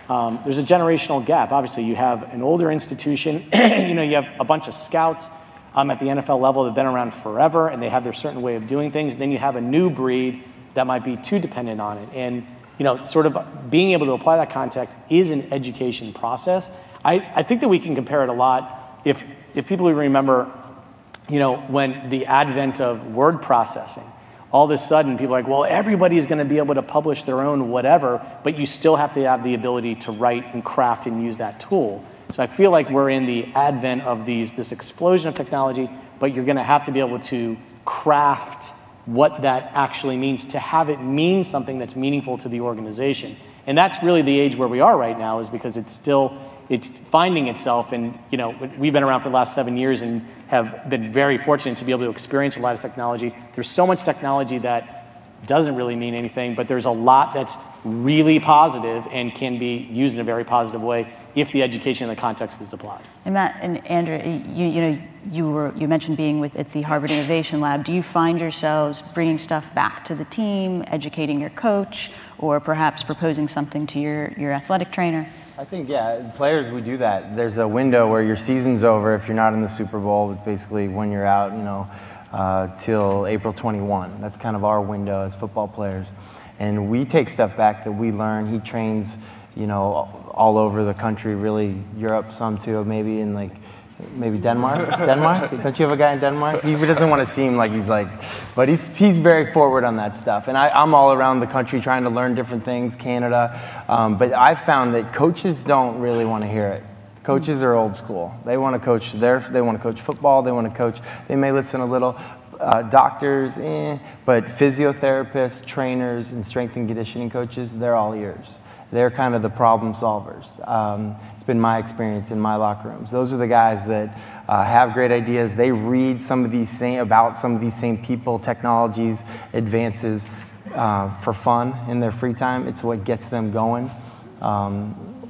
there's a generational gap. Obviously, you have an older institution. You have a bunch of scouts at the NFL level that have been around forever, and they have their certain way of doing things. Then you have a new breed that might be too dependent on it. And sort of being able to apply that context is an education process. I think that we can compare it a lot. If people remember, when the advent of word processing, all of a sudden people are like, well, everybody's going to be able to publish their own whatever, but you still have to have the ability to write and craft and use that tool. So I feel like we're in the advent of this explosion of technology, but you're going to have to be able to craft what that actually means, to have it mean something that's meaningful to the organization. And that's really the age where we are right now, is because it's finding itself. And we've been around for the last 7 years and have been very fortunate to be able to experience a lot of technology. There's so much technology that doesn't really mean anything, but there's a lot that's really positive and can be used in a very positive way if the education and the context is applied. And Matt and Andrew, you mentioned being at the Harvard Innovation Lab. Do you find yourselves bringing stuff back to the team, educating your coach, or perhaps proposing something to your athletic trainer? I think, players, we do that. There's a window where your season's over if you're not in the Super Bowl, basically when you're out, till April 21. That's kind of our window as football players. And we take stuff back that we learn. He trains, you know, all over the country, really Europe some too, maybe in like, maybe Denmark? Denmark? Don't you have a guy in Denmark? He doesn't want to seem like he's like, but he's very forward on that stuff. And I'm all around the country trying to learn different things, Canada. But I've found that coaches don't really want to hear it. Coaches are old school. They want to coach they want to coach football, they want to coach, they may listen a little. Doctors, but physiotherapists, trainers, and strength and conditioning coaches, they're all ears. They're kind of the problem solvers. It's been my experience in my locker rooms. Those are the guys that have great ideas. They read about some of these same people, technologies, advances for fun in their free time. It's what gets them going.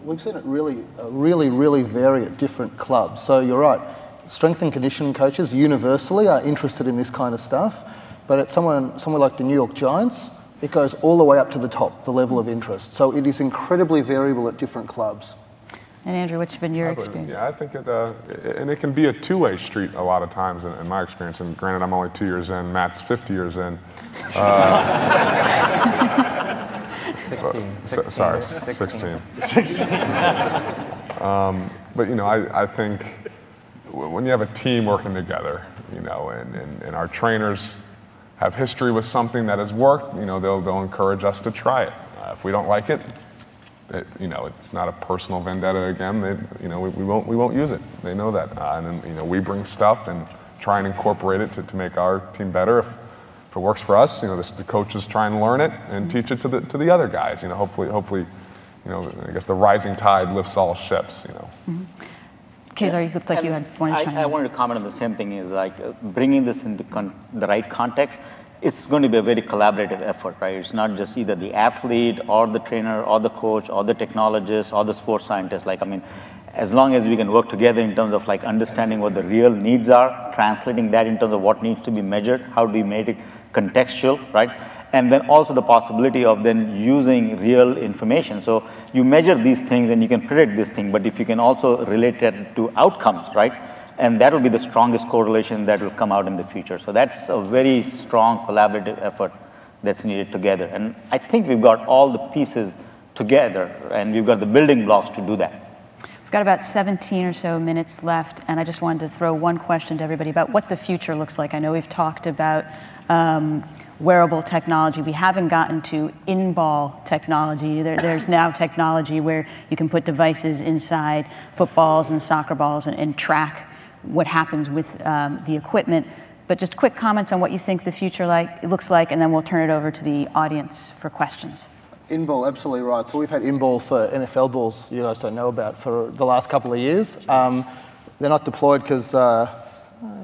We've seen it really vary at different clubs. So you're right. Strength and conditioning coaches universally are interested in this kind of stuff, but at somewhere like the New York Giants, it goes all the way up to the top, the level of interest. So it is incredibly variable at different clubs. And Andrew, what's been your experience? Yeah, I think and it can be a two-way street a lot of times in my experience. And granted, I'm only 2 years in, Matt's 50 years in. 16. Sorry, 16. But you know, I think when you have a team working together, you know, and our trainers have history with something that has worked, you know, they'll encourage us to try it. If we don't like it, you know, it's not a personal vendetta again. You know, we won't use it. They know that, and then, you know, we bring stuff and try and incorporate it to make our team better. If it works for us, you know, the coaches try and learn it and teach it to the other guys. You know, hopefully, you know, I guess the rising tide lifts all ships. You know. Mm-hmm. Kezar, you looked like you wanted to chime in. I wanted to comment on the same thing, is like bringing this into the right context. It's going to be a very collaborative effort, right? It's not just either the athlete or the trainer or the coach or the technologist or the sports scientist. Like, I mean, as long as we can work together in terms of like understanding what the real needs are, translating that in terms of what needs to be measured, how do we make it contextual, right? And then also the possibility of then using real information. So you measure these things and you can predict this thing, but if you can also relate it to outcomes, right? And that will be the strongest correlation that will come out in the future. So that's a very strong collaborative effort that's needed together. And I think we've got all the pieces together and we've got the building blocks to do that. We've got about 17 or so minutes left, and I just wanted to throw one question to everybody about what the future looks like. I know we've talked about wearable technology. We haven't gotten to in-ball technology. There's now technology where you can put devices inside footballs and soccer balls and track what happens with the equipment. But just quick comments on what you think the future looks like, and then we'll turn it over to the audience for questions. In-ball, absolutely right. So we've had in-ball for NFL balls you guys don't know about for the last couple of years. They're not deployed because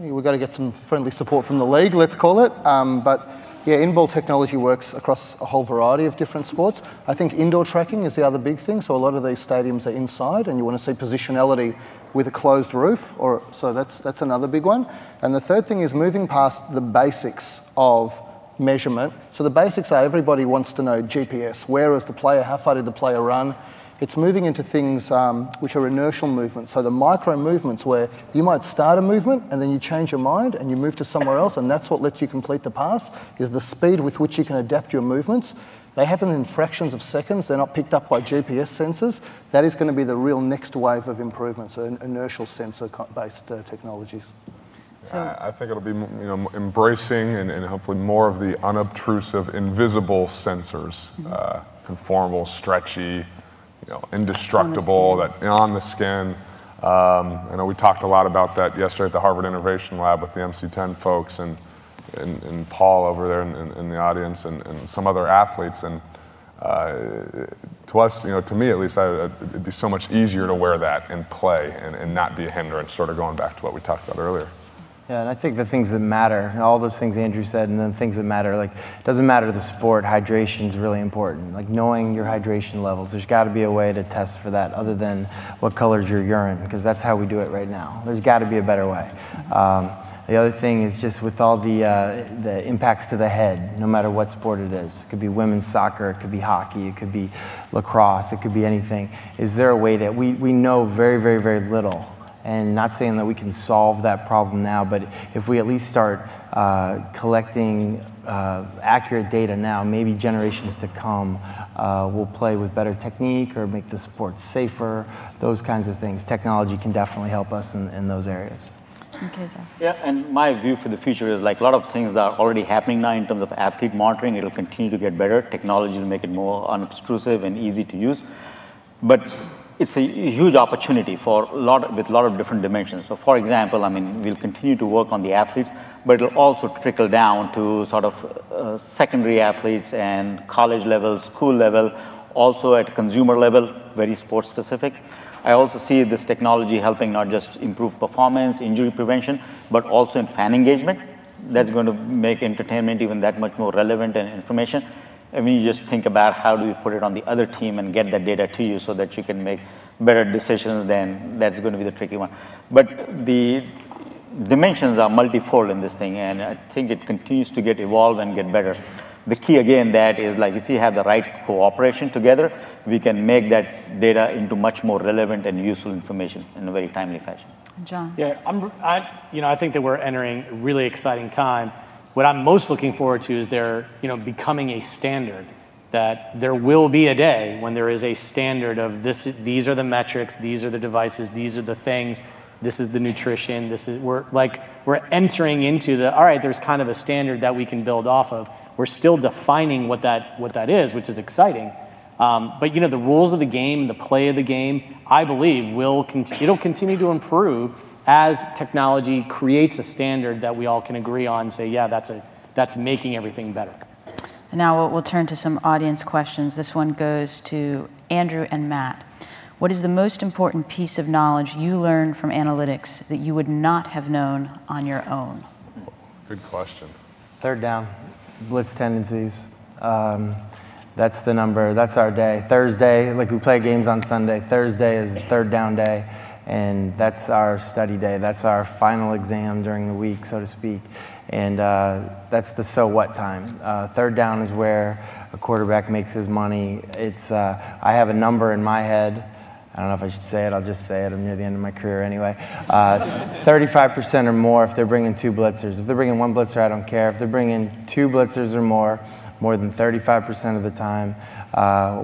we've got to get some friendly support from the league, let's call it. But yeah, in-ball technology works across a whole variety of different sports. I think indoor tracking is the other big thing. So a lot of these stadiums are inside and you want to see positionality with a closed roof, so that's another big one. And the third thing is moving past the basics of measurement. So the basics are everybody wants to know GPS. Where is the player? How far did the player run? It's moving into things which are inertial movements. So the micro movements where you might start a movement and then you change your mind and you move to somewhere else, and that's what lets you complete the pass, is the speed with which you can adapt your movements. They happen in fractions of seconds. They're not picked up by GPS sensors. That is going to be the real next wave of improvements, so inertial sensor-based technologies. So I think it'll be, you know, embracing and hopefully more of the unobtrusive, invisible sensors, conformable, stretchy, you know, indestructible, on the skin. I know we talked a lot about that yesterday at the Harvard Innovation Lab with the MC10 folks and Paul over there in the audience and some other athletes. And to us, you know, to me at least, it'd be so much easier to wear that and play and not be a hindrance, sort of going back to what we talked about earlier. Yeah, and I think the things that matter, all those things Andrew said, and then things that matter, like, it doesn't matter the sport, hydration is really important. Like, knowing your hydration levels, there's got to be a way to test for that other than what color's your urine, because that's how we do it right now. There's got to be a better way. The other thing is just with all the impacts to the head, no matter what sport it is. It could be women's soccer, it could be hockey, it could be lacrosse, it could be anything. Is there a way to, we know very, very, very little And not saying that we can solve that problem now, but if we at least start collecting accurate data now, maybe generations to come will play with better technique or make the sport safer, those kinds of things. Technology can definitely help us in those areas. Okay, Zach. Yeah, and my view for the future is like a lot of things are already happening now in terms of athlete monitoring. It'll continue to get better. Technology will make it more unobtrusive and easy to use. But it's a huge opportunity for with a lot of different dimensions. So for example, I mean, we'll continue to work on the athletes, but it'll also trickle down to sort of secondary athletes and college level, school level, also at consumer level, very sports specific. I also see this technology helping not just improve performance, injury prevention, but also in fan engagement. That's going to make entertainment even that much more relevant and information. I mean, you just think about how do you put it on the other team and get that data to you so that you can make better decisions, then that's going to be the tricky one. But the dimensions are multifold in this thing, and I think it continues to evolve and get better. The key again, that is like if we have the right cooperation together, we can make that data into much more relevant and useful information in a very timely fashion. John? Yeah, I think that we're entering a really exciting time. What I'm most looking forward to is there, becoming a standard, that there will be a day when there is a standard of this. These are the metrics, these are the devices, these are the things, this is the nutrition, we're entering into all right, there's kind of a standard that we can build off of. We're still defining what that is, which is exciting. But the rules of the game, the play of the game, I believe it'll continue to improve as technology creates a standard that we all can agree on and say, yeah, that's making everything better. And now we'll turn to some audience questions. This one goes to Andrew and Matt. What is the most important piece of knowledge you learned from analytics that you would not have known on your own? Good question. Third down, blitz tendencies. That's the number, that's our day. Thursday, like we play games on Sunday, Thursday is third down day, and that's our study day. That's our final exam during the week, so to speak. And that's the so what time. Third down is where a quarterback makes his money. I have a number in my head. I don't know if I should say it, I'll just say it, I'm near the end of my career anyway. 35% or more if they're bringing two blitzers. If they're bringing one blitzer, I don't care. If they're bringing two blitzers or more than 35% of the time.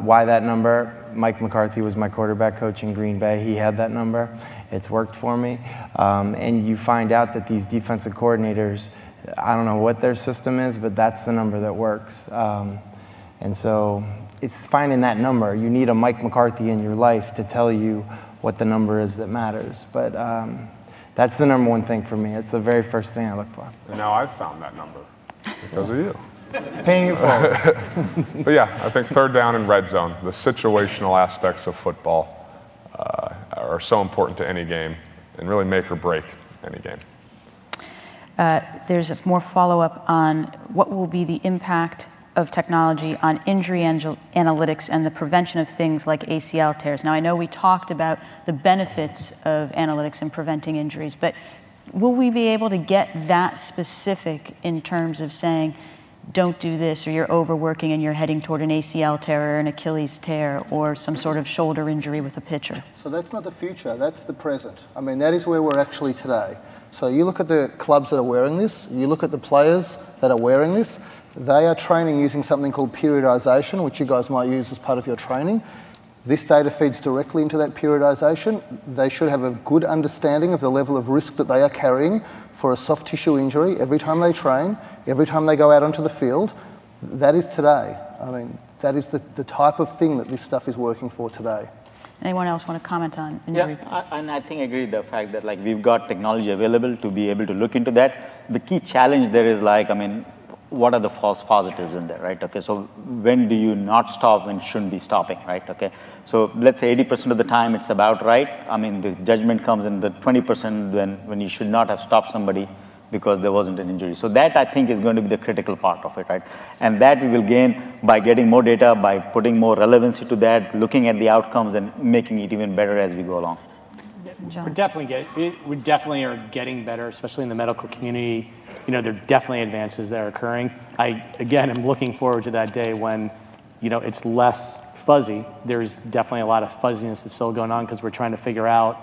Why that number? Mike McCarthy was my quarterback coach in Green Bay. He had that number. It's worked for me. And you find out that these defensive coordinators, I don't know what their system is, but that's the number that works. And so it's finding that number. You need a Mike McCarthy in your life to tell you what the number is that matters. But that's the number one thing for me. It's the very first thing I look for. And now I've found that number because of you. Paying it forward. But yeah, I think third down and red zone, the situational aspects of football are so important to any game and really make or break any game. There's more follow-up on what will be the impact of technology on injury analytics and the prevention of things like ACL tears. Now, I know we talked about the benefits of analytics in preventing injuries, but will we be able to get that specific in terms of saying, don't do this, or you're overworking and you're heading toward an ACL tear or an Achilles tear or some sort of shoulder injury with a pitcher? So that's not the future, that's the present. I mean, that is where we're actually today. So you look at the clubs that are wearing this, you look at the players that are wearing this, they are training using something called periodization, which you guys might use as part of your training. This data feeds directly into that periodization. They should have a good understanding of the level of risk that they are carrying for a soft tissue injury every time they train, every time they go out onto the field. That is today. I mean, that is the type of thing that this stuff is working for today. Anyone else want to comment on injury? Yeah, and I think I agree with the fact that like we've got technology available to be able to look into that. The key challenge there is like, I mean, what are the false positives in there, right? Okay, so when do you not stop when you shouldn't be stopping, right? Okay, so let's say 80% of the time it's about right. I mean, the judgment comes in the 20% when you should not have stopped somebody because there wasn't an injury. So that I think is going to be the critical part of it, right? And that we will gain by getting more data, by putting more relevancy to that, looking at the outcomes and making it even better as we go along. John? We definitely are getting better, especially in the medical community. There are definitely advances that are occurring. Again, I'm looking forward to that day when, it's less fuzzy. There's definitely a lot of fuzziness that's still going on because we're trying to figure out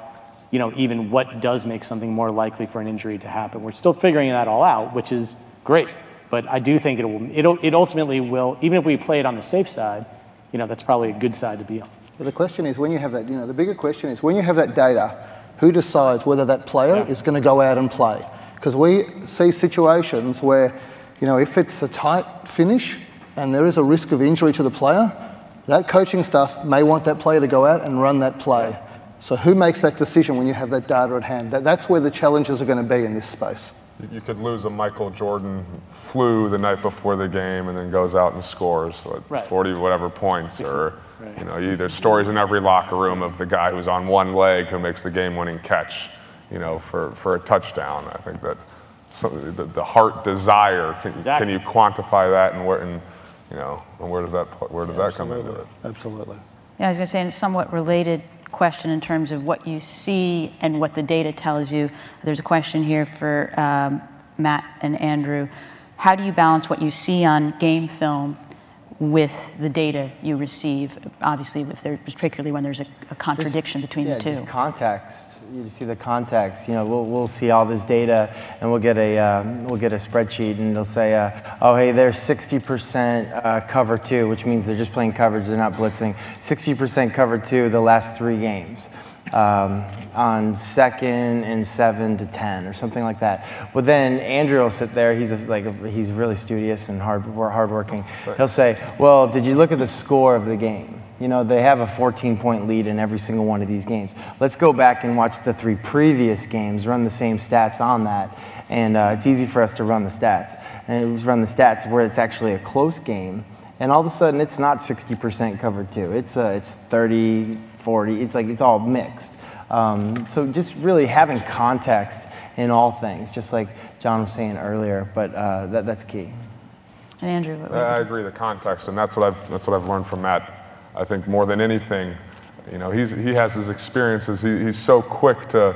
even what does make something more likely for an injury to happen. We're still figuring that all out, which is great. But I do think it ultimately will, even if we play it on the safe side, that's probably a good side to be on. But the question is, when you have that, the bigger question is, when you have that data, who decides whether that player is going to go out and play? Because we see situations where, if it's a tight finish and there is a risk of injury to the player, that coaching staff may want that player to go out and run that play. So who makes that decision when you have that data at hand? That's where the challenges are going to be in this space. You could lose a Michael Jordan flu the night before the game and then goes out and scores 40 whatever points, or there's stories in every locker room of the guy who's on one leg who makes the game-winning catch, for a touchdown. I think that the heart desire, can you quantify that, and where does that come into it? Absolutely. Yeah, I was going to say, in a somewhat related question in terms of what you see and what the data tells you. There's a question here for Matt and Andrew. How do you balance what you see on game film with the data you receive? Obviously, particularly when there's a contradiction between the two. Just context. You see the context. We'll see all this data, and we'll get a spreadsheet, and it'll say, oh, hey, they're 60% cover 2, which means they're just playing coverage. They're not blitzing. 60% cover 2 the last 3 games. On 2nd and 7 to 10 or something like that. But then Andrew will sit there. He's really studious and hardworking. He'll say, "Well, did you look at the score of the game? They have a 14-point lead in every single one of these games. Let's go back and watch the 3 previous games. Run the same stats on that, and it's easy for us to run the stats. And run the stats where it's actually a close game." And all of a sudden, it's not 60% covered 2. It's 30, 40. It's all mixed. So just really having context in all things, just like John was saying earlier. But that's key. And Andrew, I agree, the context, and that's what I've learned from Matt. I think more than anything, he has his experiences. He's so quick to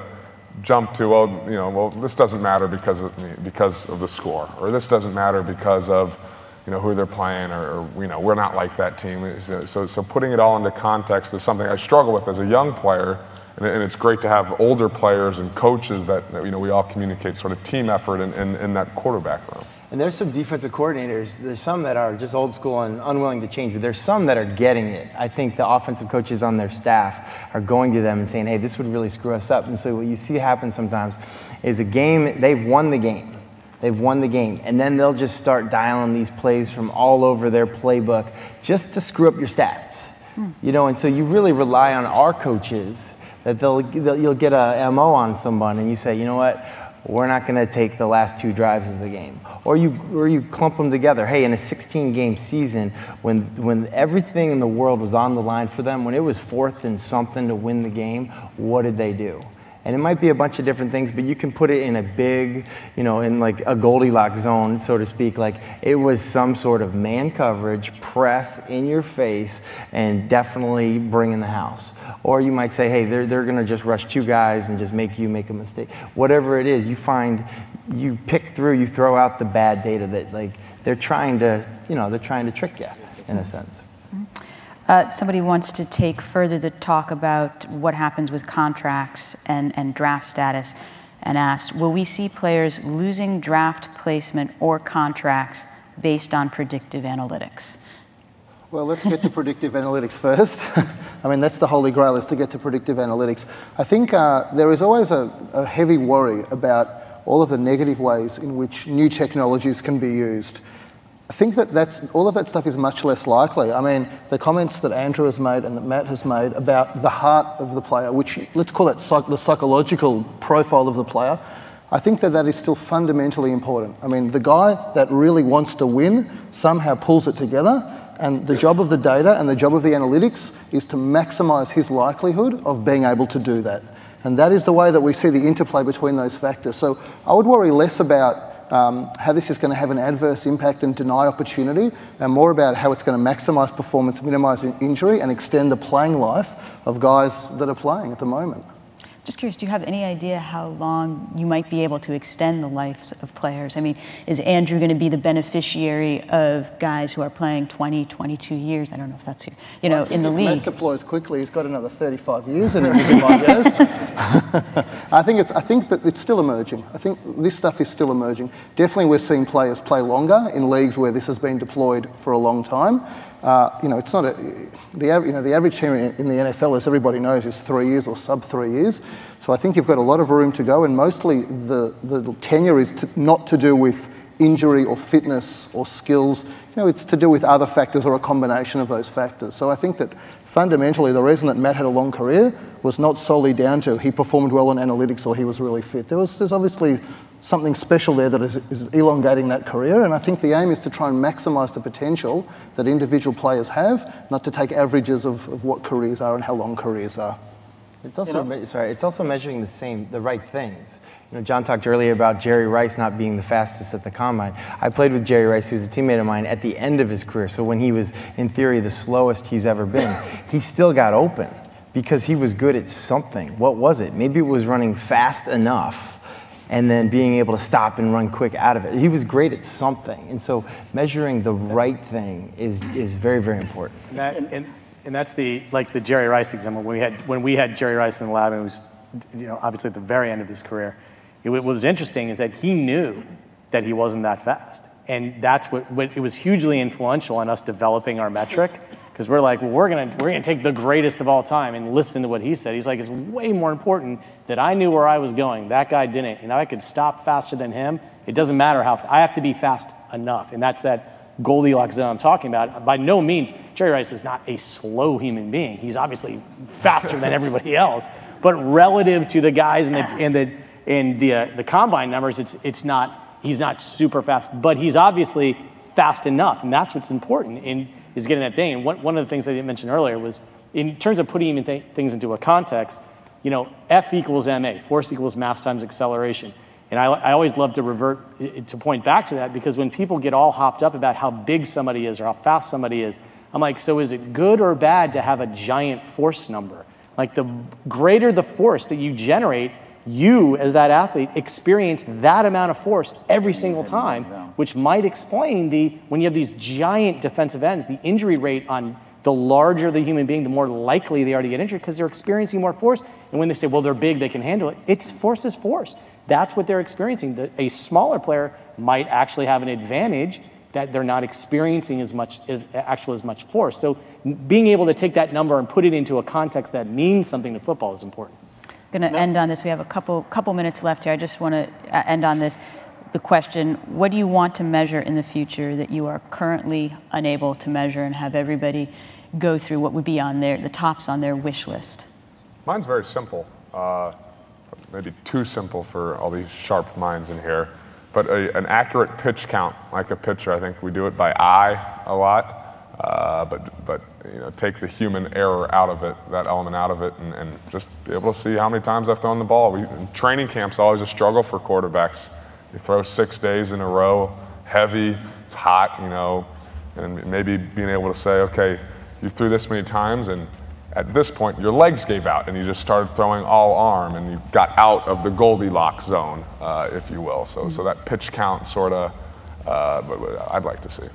jump to, well, this doesn't matter because of the score, or this doesn't matter because of who they're playing, or we're not like that team. So putting it all into context is something I struggle with as a young player, and it's great to have older players and coaches that we all communicate sort of team effort in that quarterback room. And there's some defensive coordinators, there's some that are just old school and unwilling to change, but there's some that are getting it. I think the offensive coaches on their staff are going to them and saying, hey, this would really screw us up. And so what you see happen sometimes is they've won the game. They've won the game, and then they'll just start dialing these plays from all over their playbook just to screw up your stats. And so you really rely on our coaches that you'll get a MO on someone, and you say, you know what, we're not going to take the last 2 drives of the game, or you clump them together. Hey, in a 16-game season, when everything in the world was on the line for them, when it was 4th and something to win the game, what did they do? And it might be a bunch of different things, but you can put it in a big, in like a Goldilocks zone, so to speak. Like it was some sort of man coverage, press in your face, and definitely bring in the house. Or you might say, hey, they're going to just rush 2 guys and just make you make a mistake. Whatever it is, you pick through, you throw out the bad data that like they're trying to trick you in a sense. Somebody wants to take further the talk about what happens with contracts and draft status, and asks, will we see players losing draft placement or contracts based on predictive analytics? Well, let's get to predictive analytics first. I mean, that's the holy grail, is to get to predictive analytics. I think there is always a heavy worry about all of the negative ways in which new technologies can be used. I think that all of that stuff is much less likely. I mean, the comments that Andrew has made and that Matt has made about the heart of the player, which let's call it the psychological profile of the player, I think that is still fundamentally important. I mean, the guy that really wants to win somehow pulls it together, and the job of the data and the job of the analytics is to maximise his likelihood of being able to do that. And that is the way that we see the interplay between those factors. So I would worry less about how this is going to have an adverse impact and deny opportunity, and more about how it's going to maximise performance, minimise injury, and extend the playing life of guys that are playing at the moment. Just curious, do you have any idea how long you might be able to extend the lives of players? I mean, is Andrew going to be the beneficiary of guys who are playing 20, 22 years? I don't know if that's, you know, in the league. If Matt deploys quickly, he's got another 35 years in him, I guess. I think that it's still emerging. I think this stuff is still emerging. Definitely we're seeing players play longer in leagues where this has been deployed for a long time. You know, it's not the average tenure in the NFL, as everybody knows, is 3 years or sub 3 years. So I think you've got a lot of room to go, and mostly the tenure is not to do with injury or fitness or skills. You know, it's to do with other factors or a combination of those factors. So I think that fundamentally the reason that Matt had a long career was not solely down to he performed well on analytics or he was really fit. There's obviously something special there that is elongating that career, and I think the aim is to try and maximise the potential that individual players have, not to take averages of what careers are and how long careers are. It's also, it's also measuring the right things. You know, John talked earlier about Jerry Rice not being the fastest at the combine. I played with Jerry Rice, who's a teammate of mine, at the end of his career. So when he was, in theory, the slowest he's ever been, he still got open because he was good at something. What was it? Maybe it was running fast enough and then being able to stop and run quick out of it. He was great at something. And so measuring the right thing is very, very important. And that's the Jerry Rice example. When we had Jerry Rice in the lab, and it was, you know, obviously at the very end of his career. What was interesting is that he knew that he wasn't that fast, and that's what it was hugely influential in us developing our metric. Because we're like, well, we're gonna take the greatest of all time and listen to what he said. He's like, it's way more important that I knew where I was going. That guy didn't, and I could stop faster than him. It doesn't matter how I have to be fast enough, and that's that Goldilocks zone I'm talking about. By no means, Jerry Rice is not a slow human being. He's obviously faster than everybody else, but relative to the guys in the combine numbers, he's not super fast, but he's obviously fast enough, and that's what's important is getting that thing. And one of the things I didn't mention earlier was in terms of putting things into a context. You know, F equals ma, force equals mass times acceleration. And I always love to point back to that, because when people get all hopped up about how big somebody is or how fast somebody is, I'm like, so is it good or bad to have a giant force number? Like, the greater the force that you generate, you as that athlete experience that amount of force every single time, which might explain when you have these giant defensive ends, the injury rate on the larger the human being, the more likely they are to get injured, because they're experiencing more force. And when they say, well, they're big, they can handle it, it's force is force. That's what they're experiencing. A smaller player might actually have an advantage that they're not experiencing as much force. So being able to take that number and put it into a context that means something to football is important. I'm going to end on this. We have a couple minutes left here. I just want to end on this. The question, what do you want to measure in the future that you are currently unable to measure, and have everybody go through what would be on the tops on their wish list? Mine's very simple. Maybe too simple for all these sharp minds in here, but an accurate pitch count, like a pitcher. I think we do it by eye a lot, but you know, take the human error out of it, that element out of it, and just be able to see how many times I've thrown the ball. In training camp's always a struggle for quarterbacks. You throw 6 days in a row, heavy, it's hot, you know, and maybe being able to say, okay, you threw this many times, and at this point, your legs gave out, and you just started throwing all arm, and you got out of the Goldilocks zone, if you will. So that pitch count sort of, I'd like to see.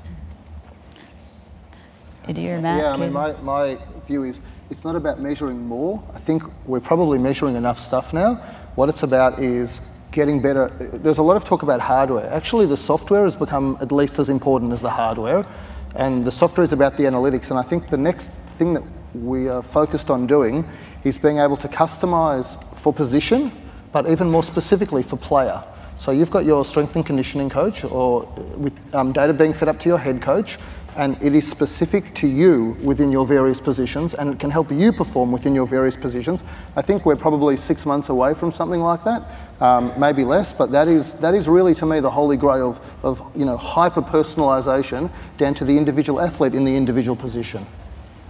Eddie or Matt? Yeah, I mean, my view is it's not about measuring more. I think we're probably measuring enough stuff now. What it's about is getting better. There's a lot of talk about hardware. Actually, the software has become at least as important as the hardware, and the software is about the analytics. And I think the next thing that we are focused on doing is being able to customize for position, but even more specifically for player. So you've got your strength and conditioning coach, or with data being fed up to your head coach, and it is specific to you within your various positions, and it can help you perform within your various positions. I think we're probably 6 months away from something like that, maybe less, but that is really, to me, the holy grail of you know, hyper-personalization down to the individual athlete in the individual position.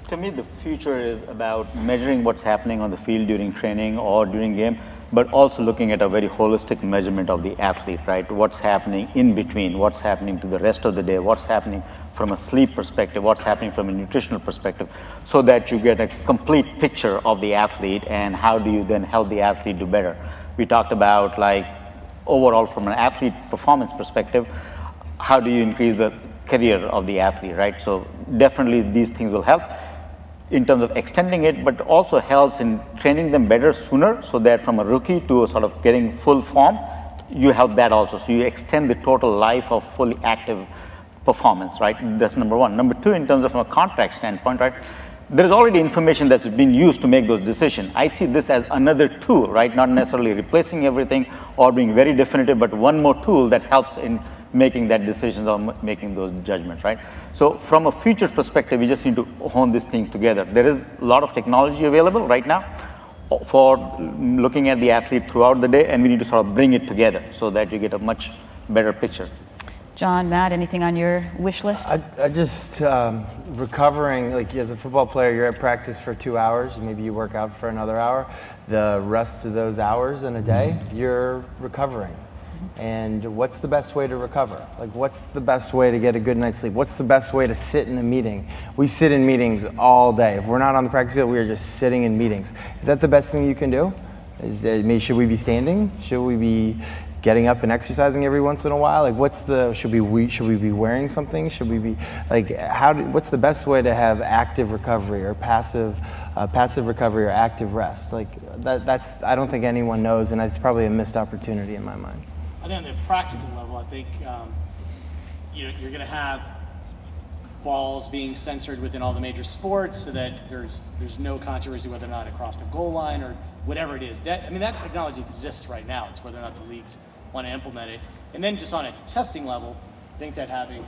To me, the future is about measuring what's happening on the field during training or during game, but also looking at a very holistic measurement of the athlete, right? What's happening in between, what's happening to the rest of the day, what's happening from a sleep perspective, what's happening from a nutritional perspective, so that you get a complete picture of the athlete and how do you then help the athlete do better. We talked about like overall from an athlete performance perspective, how do you increase the career of the athlete, right? So definitely these things will help in terms of extending it, but also helps in training them better sooner, so that from a rookie to a sort of getting full form, you help that also. So you extend the total life of fully active performance, right? That's number one. Number two, in terms of from a contract standpoint, right? There is already information that's been used to make those decisions. I see this as another tool, right? Not necessarily replacing everything or being very definitive, but one more tool that helps in making that decisions or making those judgments, right? So from a future perspective, we just need to hone this thing together. There is a lot of technology available right now for looking at the athlete throughout the day, and we need to sort of bring it together so that you get a much better picture. John, Matt, anything on your wish list? I just, recovering, like as a football player, you're at practice for 2 hours, maybe you work out for another hour. The rest of those hours in a day, you're recovering. And what's the best way to recover? Like, what's the best way to get a good night's sleep? What's the best way to sit in a meeting? We sit in meetings all day. If we're not on the practice field, we are just sitting in meetings. Is that the best thing you can do? Should we be standing? Should we be getting up and exercising every once in a while? Like, what's the, should we be wearing something? Should we be, like, what's the best way to have active recovery or passive recovery or active rest? Like, that's, I don't think anyone knows, and it's probably a missed opportunity in my mind. I think on the practical level, I think you're going to have balls being censored within all the major sports, so that there's no controversy whether or not it crossed a goal line or whatever it is. That technology exists right now. It's whether or not the leagues want to implement it. And then just on a testing level, I think that having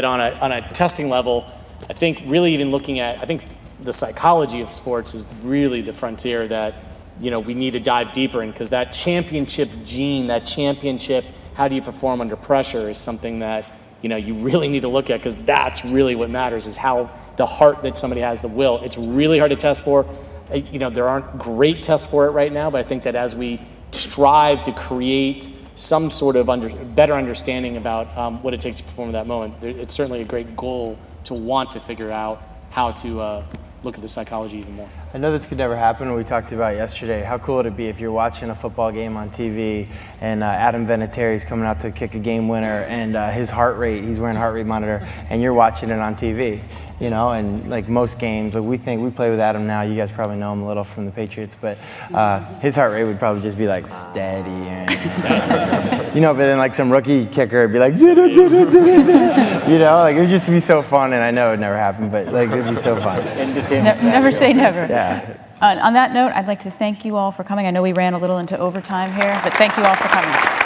on a testing level, I think really even looking at, I think the psychology of sports is really the frontier that we need to dive deeper in, because that championship gene, that championship, how do you perform under pressure, is something that you really need to look at, because that's really what matters, is how the heart that somebody has, the will. It's really hard to test for. There aren't great tests for it right now, but I think that as we strive to create some sort of better understanding about what it takes to perform at that moment, it's certainly a great goal to want to figure out how to look at the psychology even more. I know this could never happen. We talked about yesterday. How cool would it be if you're watching a football game on TV and Adam Vinatieri's coming out to kick a game winner, and his heart rate, he's wearing a heart rate monitor, and you're watching it on TV. And like most games, like we play with Adam now. You guys probably know him a little from the Patriots, but his heart rate would probably just be like steady, but then like some rookie kicker would be like, like it would just be so fun. And I know it would never happen, but like it'd be so fun. Never say never. Yeah. On that note, I'd like to thank you all for coming. I know we ran a little into overtime here, but thank you all for coming.